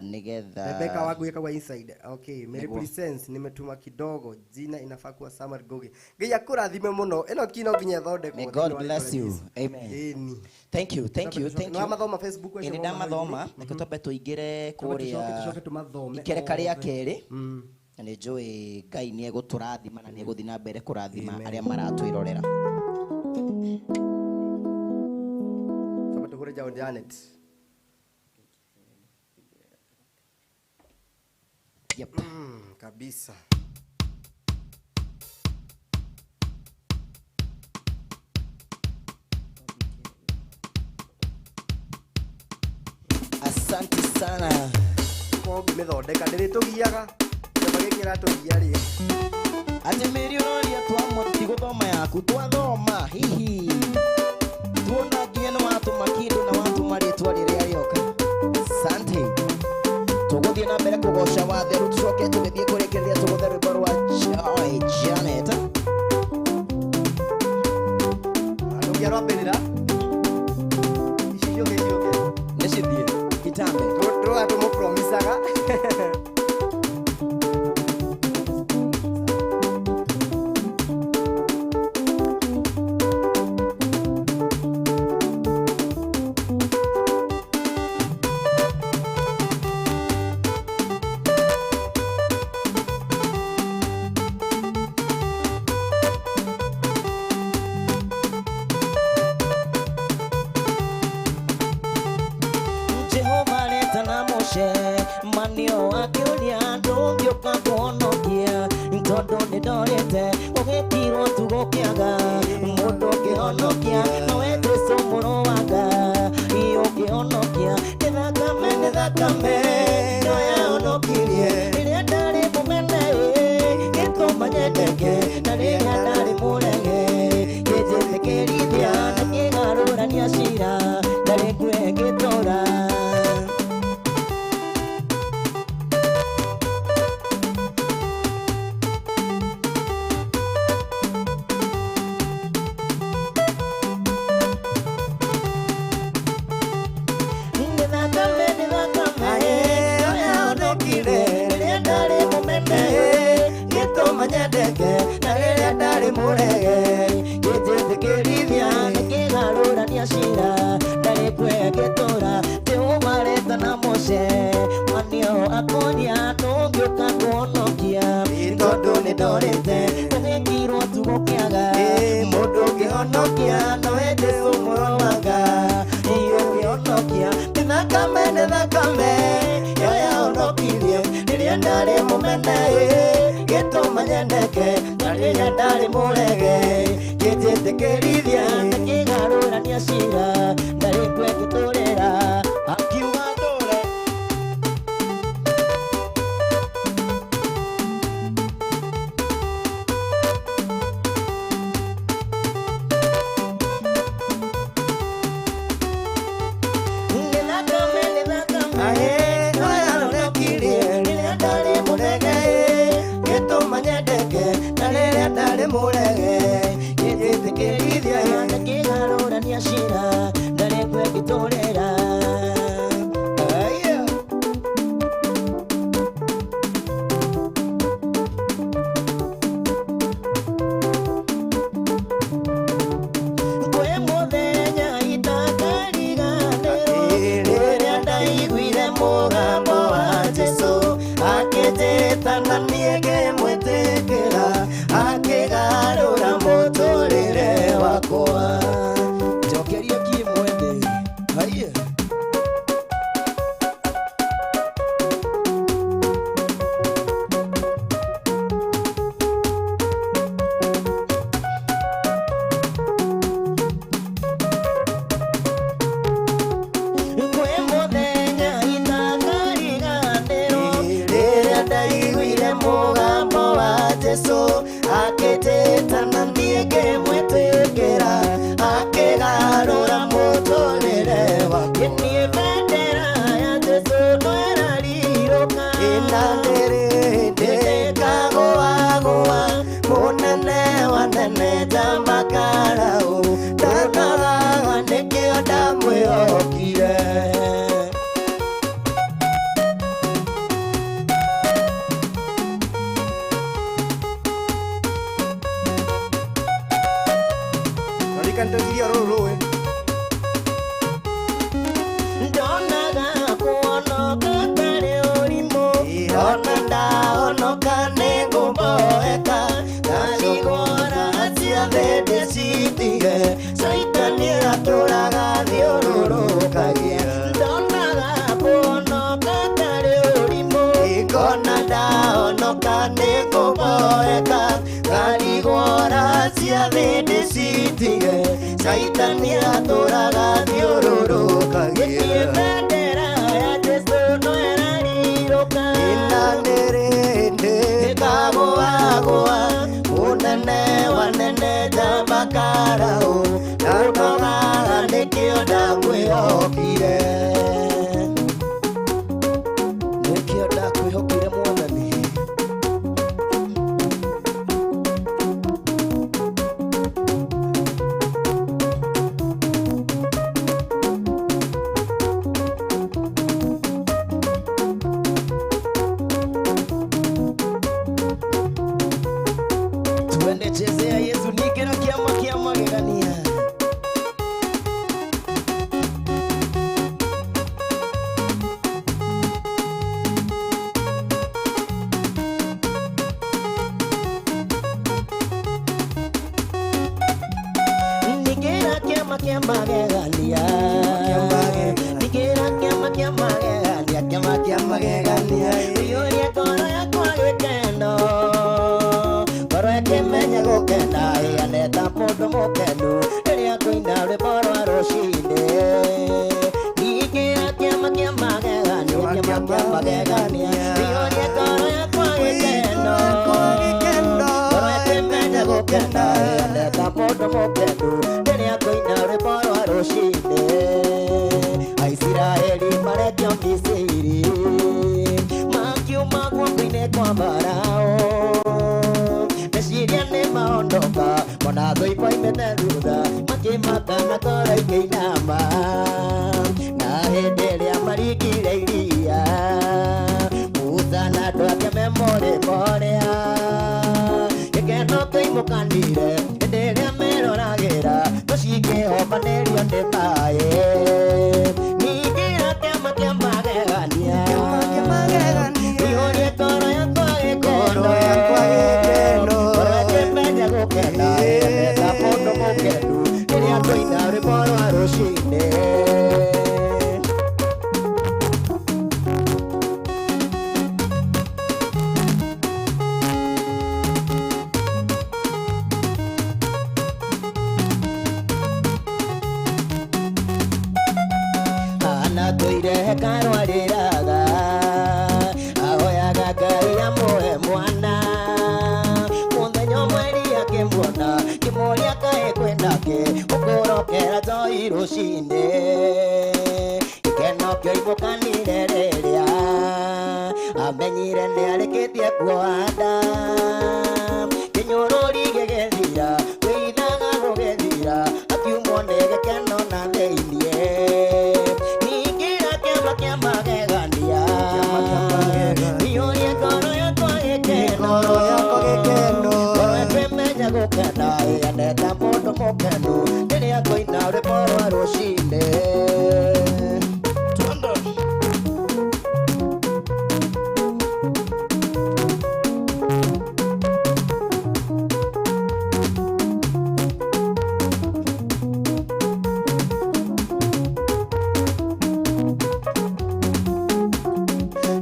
S1: nigetha
S2: Rebecca Wagui kwa inside okay Mary Presence nimetuma kidogo jina inafaa kuwa Summer Gogi ngai akurathime muno eno kino nginya thondeko
S1: may God bless you amen thank you
S2: no mathoma Facebook
S1: wewe ndio mathoma nikotobe tuingire kuria ikere karia keri na ni njui Ngai ni eguturathima na ni eguthi na mbere kurathima aria maratwirorera
S2: sabato kure John Janet
S1: yep
S2: kabisa
S1: asante sana
S2: kwa methondeka ndiritugiaga gikira tuiari
S1: ati milionori twamo tiguthoma yaku twathoma hihi tuona nginya nĩ watũma kĩndũ na watũma rĩtwa rĩrĩa rĩoka sante tũgũthiĩ na mbere kũgoca wathe rĩu tũcoke tũgĩthiĩ kũrĩkĩrĩria tũgũthe rwĩmbo rwa Joy Janet
S2: arugia rwambĩrĩra icicio gĩciũke
S1: nĩcithiĩ itambe
S2: tũrũga tũmũpromisaga
S1: manio akĩũria ndũngĩũka kũhonokia tondũ nĩndorĩte ũgĩtirwo tugo kĩaga mũndũ ũngĩhonokia nowe Jesũ mũrũ wa Ngai ũngĩhonokia nĩ thakame no yahonokirie rĩrĩa ndarĩ mũmene gĩtũma nyendeke na rĩrĩa ndarĩ mũrege kĩnjĩtĩkĩrithia na kĩgarũrania cira ndarĩ nguoya ngĩtũra nyendeke na rĩrĩa ndarĩ mũrege kĩnjĩtĩkĩrithia na kĩgarũrania cira ndarĩ nguoya ngĩtũra Jehova na Mose manio akonia ndũngĩũka kũhonokia tondũ nĩndorĩte ũgĩkirwo tugo kĩaga mũndũ ũngĩhonokia nowe Jesũ mũrũ wa Ngai ũngĩhonokia nĩ thakame yo yahonokirie rĩrĩa ndarĩ mũmene gĩtũma nyendeke na rĩrĩa ndarĩ mũrege kĩnjĩtĩkĩrithia na kĩgarũrania cira ndarĩ nguoya ngĩtũrĩra akiuga ndũre mũrege kĩnjĩtĩkĩrithia na kĩgarũrania cira ndarĩ nguoya ngĩtũrĩra kwĩ mũthenya itakariganĩrwo rĩrĩa ndaiguire mũgambo wa Jesũ akĩnjĩta na niĩ ngĩmwĩtĩkĩra akĩgarũra mũtũrĩre wakwa njokeria kĩmwende haiya kwĩ mũthenya itakariganĩrwo rĩrĩa ndaiguire mũgambo wa Jesũ akĩnjĩta na niĩ ngĩmwĩtĩkĩra akĩgarũra mũtũrĩre wakwa niĩ bendera ya Jesũ no ĩrarirũka na ndĩkagũagũa mũnene wa nene Jambakaraũ ndanoraga nĩkĩo ndamwĩhokire kantogiria rũrũĩ ndonaga kũhonoka tarĩ ũrimũ ona ndahonoka nĩngũmboeka ngarigora ciothe ndĩcitige caitani atũraga thiũrũrũkagia ndonaga kũhonoka tarĩ ũrimũ ngona ndahonoka nĩngũmboeka ngarigora ciothe ndĩcitige caitani atũraga thiũrũrũkagia bendera ya Jesũ no ĩrarirũka na nĩrĩ
S2: barao Narukaga nikio ndakwihokire Nikio ndakwihokire mwathani Chezea Yesu nikira kiama kiama gegania Nikira kiama kiama gegania Nikira kiama kiama gegania kiama kiama gegania Yoye kora ya kwa wekendo Menya gukena aneta mundu mukenu riria kuina rwimbo rwa rucini nigira kiama kiama gegania kiama kiama gegania riorie ngoro yakwa gikeno menya gukena aneta mundu mukenu riria kuina rwimbo rwa rucini Aisiraeli maretio Misiri makiuma guoko-ini kwa Farao maondoka Mona thoi mete thutha makimaka na kora ikĩinama na hĩndĩ ĩrĩa maringire iria Musa na andũ ake memorĩmorĩa gĩkeno kĩimũkanire hĩndĩ ĩrĩa meroragĩra thũ cikĩhobanĩrio nĩ thayũ ningĩ kĩama kĩa magegania ihũrie ngoro yakwa gĩkeno Gukena aneta mundu mukenu riria kuina rwimbo rwa rucini Anatũire hekarũ arĩraga ahoyaga Ngai amũhe mwana Kimwona kimuria kae kwendake ukurokera toi rucini ikeno kio imukanire riria amenyire ni arikitie kuohanda kinyururi gigethira wĩithaga gũgethira akiumwo nĩ gĩkeno na thĩinĩ ningĩra kĩama kĩa magegania iyũrie ngoro yakwa gĩkeno gukena aneta mundu mukenu riria kuina rwimbo rwa rucini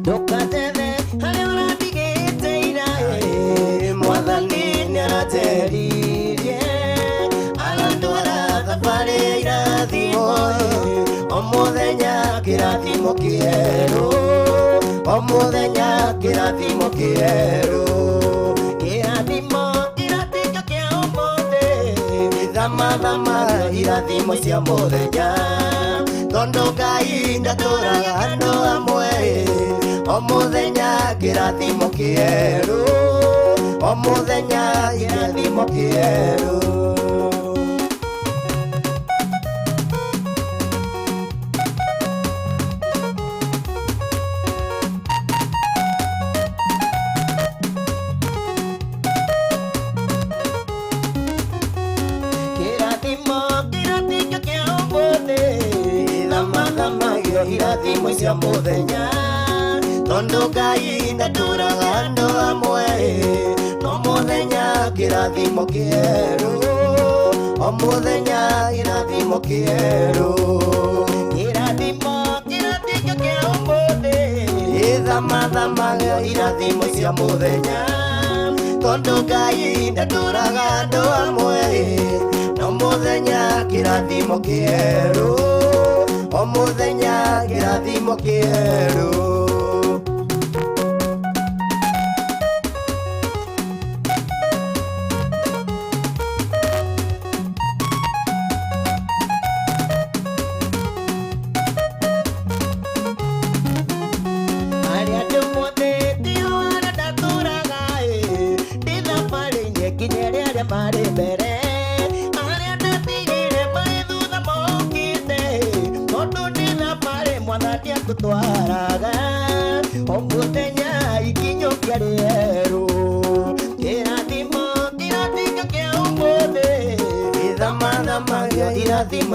S2: ndũgathethe harĩa ũratigĩte ira Mwathani nĩarateririe agatwara thabarĩ irathimo o mũthenya kĩrathimo kĩerũ o mũthenya kĩrathimo kĩerũ kĩrathimo kĩrathimo kĩa ũmũthĩ thamathama irathimo cia mũthenya tondũ Ngai ndatũraga andũ amwe o mũthenya kĩrathimo kĩerũ o mũthenya kĩrathimo kĩerũ irathimo cia mũthenya tondũ Ngai ndatũraga andũ amwe no mũthenya kĩrathimo kĩerũ o mũthenya kĩrathimo kĩerũ kĩrathimo kĩa ũmũthĩ ithamathamaga irathimo cia mũthenya tondũ Ngai ndatũraga andũ amwe no mũthenya kĩrathimo kĩerũ o mũthenya kĩrathimo kĩerũ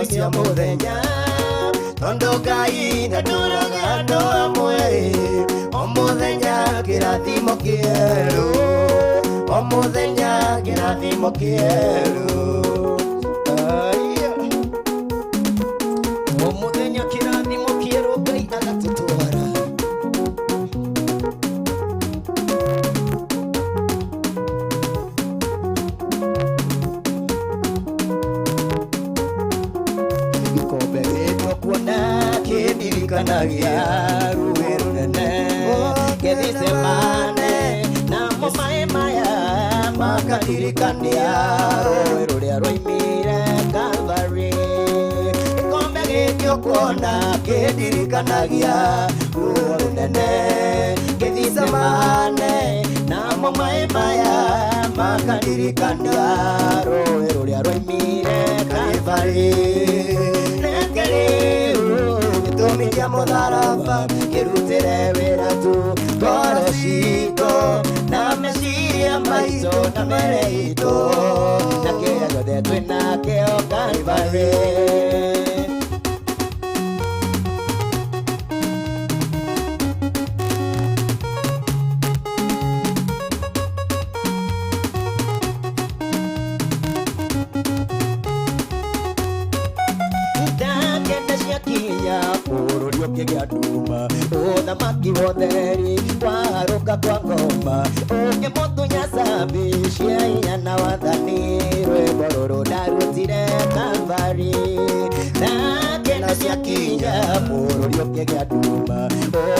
S2: cia muthenya tondo Ngai ndatũraga andũ amwe o muthenya kĩrathimo kĩerũ o muthenya kĩrathimo kĩerũ
S1: o muthenya kĩrathimo kĩerũ Ngai agatũtwara ikombe gĩtwo kuona kĩndirikanagia rũĩ rũnene Gethsemane namo maĩ maya makandirikania rũĩ rũrĩa rwaimire Calvary ikombe gĩtwo kuona kĩndirikanagia rũĩ rũnene Gethsemane namo maĩ maya makandirikania rũĩ rũrĩa rwaimire Calvary gĩtũmi kĩa mũtharaba kĩrutĩre wĩra tu ngoro citũ na meciria maitũ na mĩĩrĩ itũ na kĩrĩa gĩothe twĩnakĩo Calvary Samkey wotheri waruka kwa ngoma ũkĩmũtunya cabi cia inya na wathani rwĩmbo rũrũ ndarutire Calvary nake na ciakinya bũrũri ũkĩgĩa nduma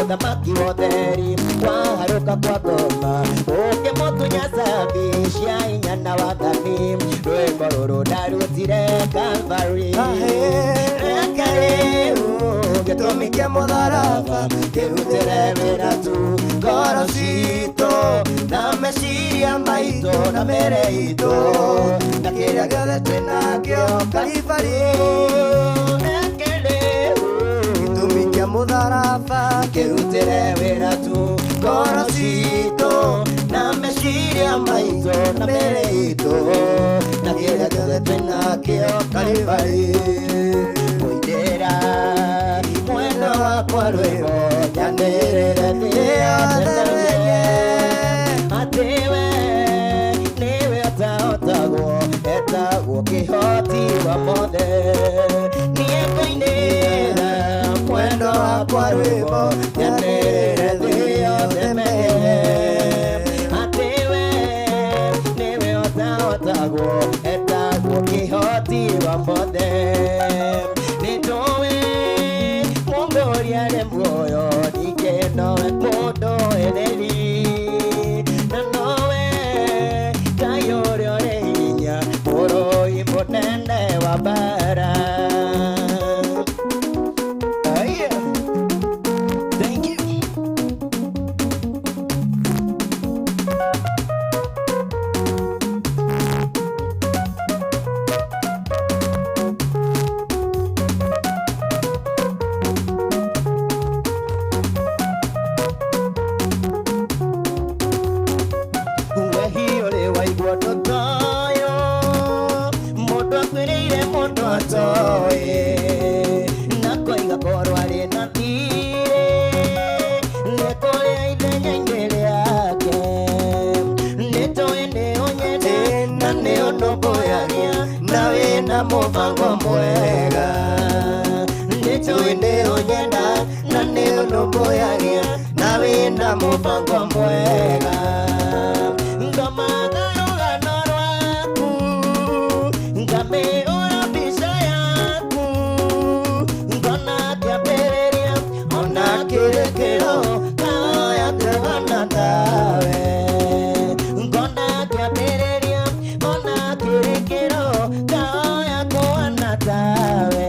S1: Samkey wotheri waruka kwa ngoma ũkĩmũtunya cabi cia inya na wathani rwĩmbo rũrũ ndarutire Calvary gĩtũmi kĩa mũtharaba kĩrutĩre wĩra tu ngoro citũ na meciria maitũ na mĩĩrĩ itũ na kĩrĩa gĩothe twĩnakĩo Calvary gĩtũmi kĩa mũtharaba kĩrutĩre wĩra tu ngoro citũ na meciria maitũ na mĩĩrĩ itũ na kĩrĩa gĩothe twĩnakĩo Calvary kũindĩra mwendo wakwa rwĩmbo nyanĩrĩre thĩ yothe atĩ we nĩwe etagwo kĩhoti wa mothe niĩ kũinĩra mwendo wakwa rwĩmbo nyanĩrĩre thĩ yothe menye atĩ we nĩwe etagwo kĩhoti wa mothe Gloria muoyo nikeno mũndũ eneri na nowe Ngai ũrĩa ũrĩ hinya bũrũri mũnene wa mbara Thank you. Mũbango mwega nĩtũĩ ũnyenda na nĩ ũnũmbũyagia na wĩna mũbango mwega ngomaga rũgano rwaku ngamĩũra mbica yaku ngona kĩambĩrĩria ona kĩrĩkĩro kaoya kũhana tawe ngona kĩambĩrĩria ona kĩrĩkĩro kaoya kũhana tawe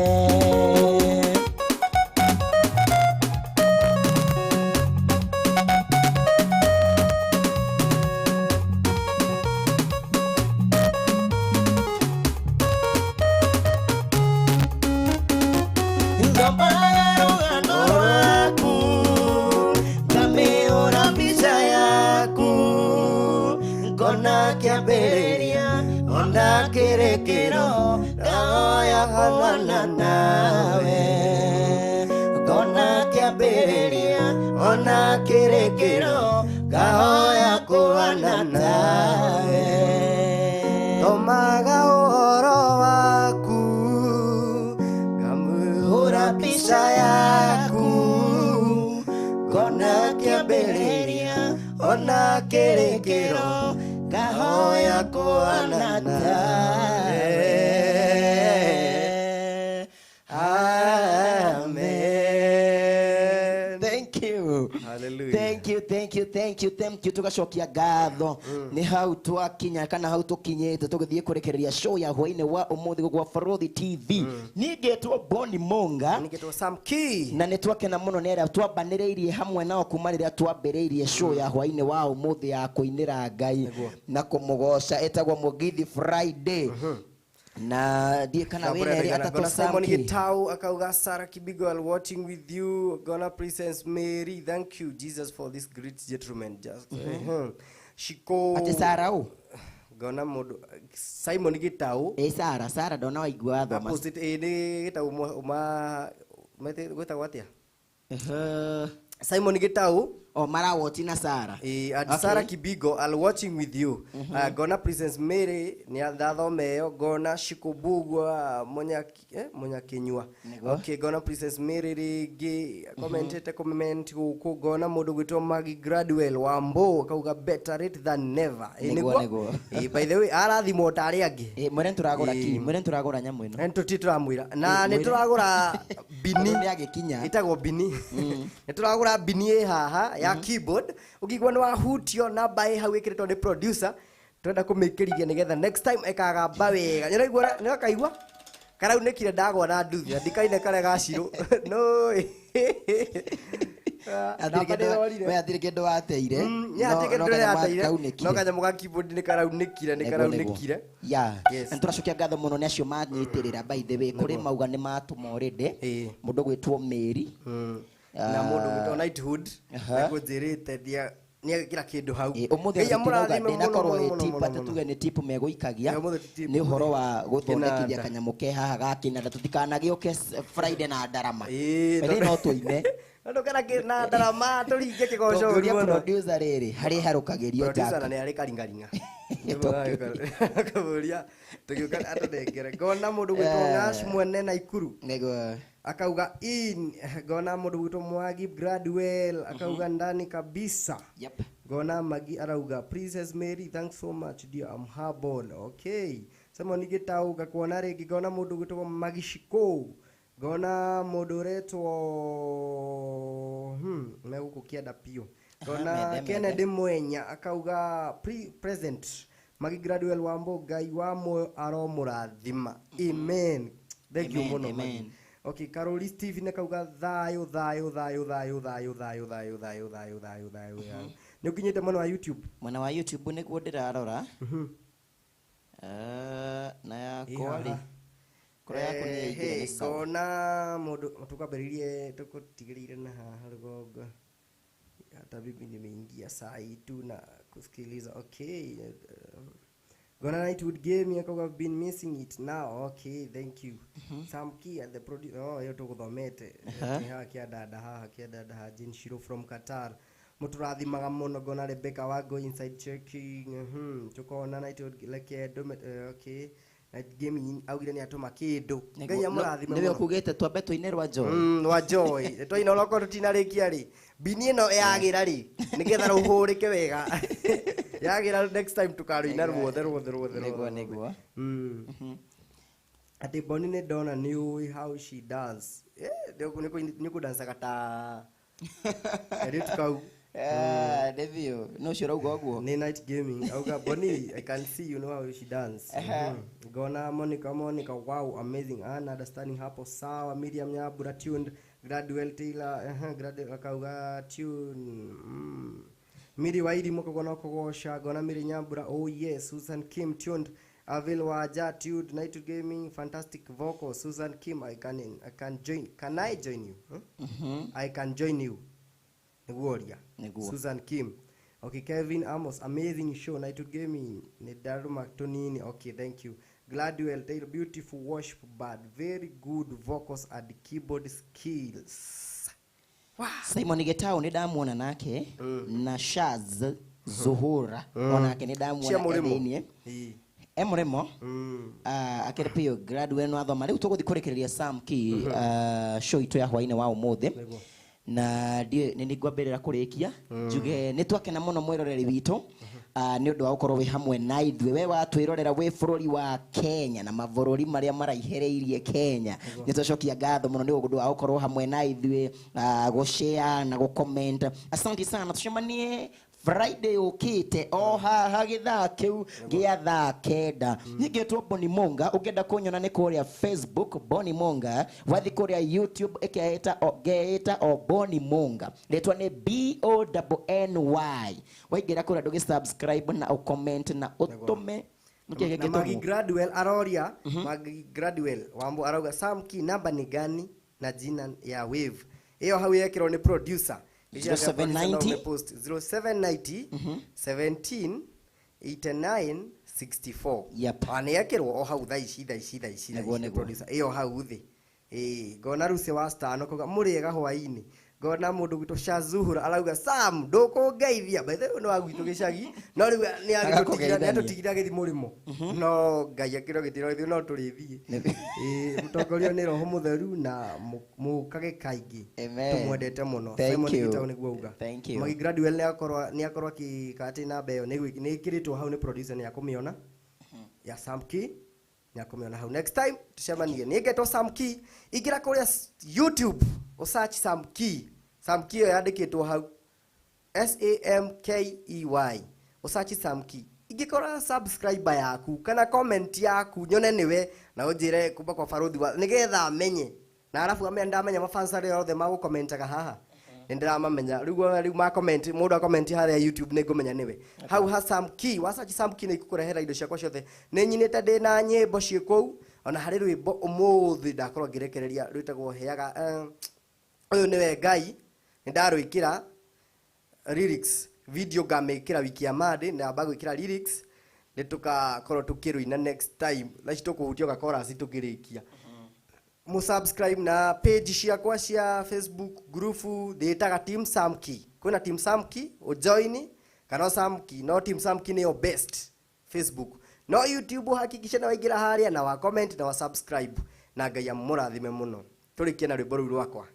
S1: kĩambĩrĩria ona kĩrĩkĩro ngahoya kuona nawe ngona kiambĩrĩria ona kĩrĩkĩro ngahoya kuona nawe
S2: Tomaga ũhoro waku
S1: ngamũhũra mbica yaku ngona kĩambĩrĩria ona kĩrĩkĩro ngahoya kuona nawe. Amen. Thank you.
S2: Hallelujah.
S1: Thank you. Tugacokia ngatho ni hau twakinya kana hau tukinyite tugithie kurekereria show ya hwaini wa umuthi gwa Barothi TV. Ningetwo Bonny Munga,
S2: ningetwo Samkey,
S1: na nitwakena muno ni aria twambaniriirie hamwe nao kuma riria twambiriirie show ya hwaini wa umuthi ya kuinira Ngai na kumugoca etagwo Mugithi Friday. Na die kana wene atatu
S2: Simon Gitau akauga Sarah Kibigo are watching with you. Gonna Princess Mary, thank you Jesus for this great gentleman. Just Shiko
S1: ate Sarah
S2: gonna modo Simon Gitau
S1: Sarah dona waigua thoma
S2: post it ene Gitau uma mete gweta watia Simon Gitau
S1: mara watch na Sarah
S2: at Sarah Kibigo are watching with you. Gonna Princess Mary ni ndathomeo gonna Shikubugwa monya kinyua. Okay, gonna Princess Mary rigi comment guku gonna mundu gwitwo Magi Gradwell Wambo kauga better rate than never. By the way arathimo tari angi
S1: mwene turagura nyamu ino
S2: entuti turamwira na ni turagura bini
S1: ni agikinya
S2: itagwo bini ni turagura bini haha ya keyboard ukigwa ni wahutio na bae hau ikiritwo ni producer twenda kumikirithia nigetha next time ekagamba wega nyiraigua ni akaigua karau nikire ndagwa na nduthi ndikaine kare gaciro no
S1: we athire kindu wateire
S2: no kanyamu ga keyboard ni karaunikire
S1: ya turacokia ngatho muno ni acio manyitirira by the way kuri mauga ni matuma already mundu gwitwo Mary
S2: na mundu gwitwo Knighthood ekujirite dia ni kila kindu hau
S1: ya murathime ndakorwo tipa tuge ni tipu meguikagia ni uhoro wa guthondekithia kanyamu ke haha gakina tutikanagioke Friday na ndarama ene no tuine
S2: ndo kana na ndarama turinge kigoco
S1: uri producer riri hari harukagirio
S2: jaka producer ni ari karingaringa kaburia tugiuka atudengere gona mundu gwitwo Ngash mwene na Ikuru
S1: nego
S2: akauga in gona mundu gwitwo Mwagi Gradwell akauga ndani kabisa.
S1: Yep.
S2: Gona Magi arauga Princess Mary thanks so much dear I'm humble. Okay, Simon Gitau gakuona rigi gona mundu gwitwo Magi Shiko gona mundu retwo megukukienda pio gona Kennedy Mwenya akauga present Magi Gradwell Wambo Ngai wa moyo aromurathima. Amen. Thank you muno. Amen. Okay, Carol Steve nekauga thayo. Ni ukinyite mwana wa YouTube.
S1: Mwana wa YouTube niguo ndirarora. Na ya kwali. Kora yako ni igire sawa.
S2: Gona mundu tukabiririe tukutigirire na haha rugongo. Hata bibi nimeingia saa hii tu na kusikiliza. Okay. Gonna Knightwood game yako been missing it now. Okay, thank you. Samkey at the producer. Oh, yo tuguthomete. Kia dada ha Jin Shiro from Qatar. Muturathimaga muno gonna Rebecca wago inside checking. Tukona Knightwood like okay. Night game augire ni atuma kindu. Ngai amurathima.
S1: Niwe kugete twambe tuine rwa joy.
S2: Rwa joy. Twaina loko tutinarikia ri. Bini ino yagira ri. Nigetha ruhurike wega. Yagira next time tukaruina ruothe.
S1: Nego.
S2: Ati Bonny ne dona knew how she does. Niko dansa kata. Edit kau.
S1: Devio, no shiro gogo.
S2: Ni night gaming. Auga Bonny, I can see you know how she dance. Gona Monica, wow, amazing. Anna understanding hapo sawa. Miriam Nyabura tuned. Gradwell Taylor, Gradwell akauga tune. Miri waidi moko gona kogosha. Gona Miri Nyabura, oh yes. Susan Kim tuned. Avil Waja tuned. Night gaming, fantastic vocal. Susan Kim, I can join. Can I join you? I can join you. Neguoria. Susan Kim. Okay, Kevin Amos, amazing show. Night gaming. Nedaru Maktonini. Okay, thank you. Gladwell Taylor, beautiful worship band, very good vocals and keyboard skills.
S1: Wow. Simon Getao ni damuona nake na Shaz Zuhura onake ni damuona ethini emuremo akerepio Gladwell no athoma riu tuguthikurekereria Samkey show itu ya hwaine wa umuthi na ni ngwambirira kurikia njuge ni twakena muno mwiroreri witu ni undu wa gukorwo wi hamwe na ithuĩ we watwirorera wi bururi wa Kenya na mabururi maria maraihereirie Kenya ni twacokia ngatho muno ni undu wa gukorwo hamwe na ithuĩ gushare na gucomment. Asante sana, tucemanie Friday ukite o haha githaa kiu gia thaa kenda nyigetwo Bonny Munga. Ugenda kunyona ni kuria Facebook Bonny Munga, wathi kuria YouTube ekeeta o Bonny Munga, letwa ni BONNY. Waigira kuria ndugi subscribe na ucomment na utume
S2: na Magi Gladwell aroria Magi Gladwell wambo arauga Samkey namba ni gani na jina ya Wave iyo hau yekirwo ni producer
S1: 0790
S2: 0790 17 89 64.
S1: Yep.
S2: Anekirwo o hau thaici producer iyo hau thi gona ruse wa star no koga muriega hwaini gona mundu gwito Shazuhura arauga Sam ndukungeithia bethe no agwito gicagi no riu ni atutigira githi murimo no ngai akiro gitiro githi no turithie mutongoria ni roho mutheru na mukage kaingi tumwendete muno Simon Gitau niguo uga Magi Gladwell ni akorwa kikati na beyo ni kiritwo hau ni producer ni akumiona ya Samkey nyakumiona hau. Next time tucemanie ni geto Samkey igira kuria YouTube o search Samkey yo yandikitwo hau SAMKEY o search Samkey igikora subscriber yaku kana comment yaku nyone niwe na unjire kuba kwa farodhi nigetha amenye na arafu ndamenya mafans ari othe magukomentaga haha ndiramamenya riu ma comment mundu comment haria YouTube ningumenya niwe hau ha Samkey wa search Samkey ni kukurehera indo ciakwa ciothe ni nyinite ndina nyimbo ciikou ona hari rwimbo umuthi ndakorwo ngirekereria rwitagwo heaga uyu niwe Ngai ndarwikira lyrics video ngamekira wiki ya made na bagwikira lyrics nitukakorwo tukirwina next time na citukuhutio ga chorus tukirikia mu subscribe na page ciakwa cia Facebook group ndetaga Team Samkey. Kuna Team Samkey o join kana Samkey no Team Samkey ni best Facebook no YouTube hakikisha na waigira haria na wa comment na wa subscribe na Ngai amurathime muno turikie na rwimbo rwakwa.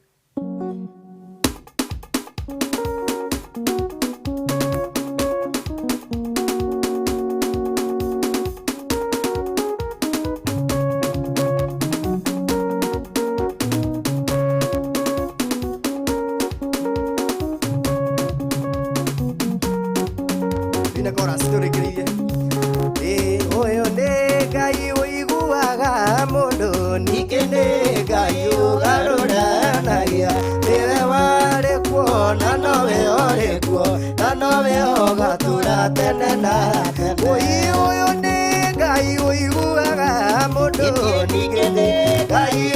S2: Uyu ni Ngai uiguaga mundu ni gene Ngai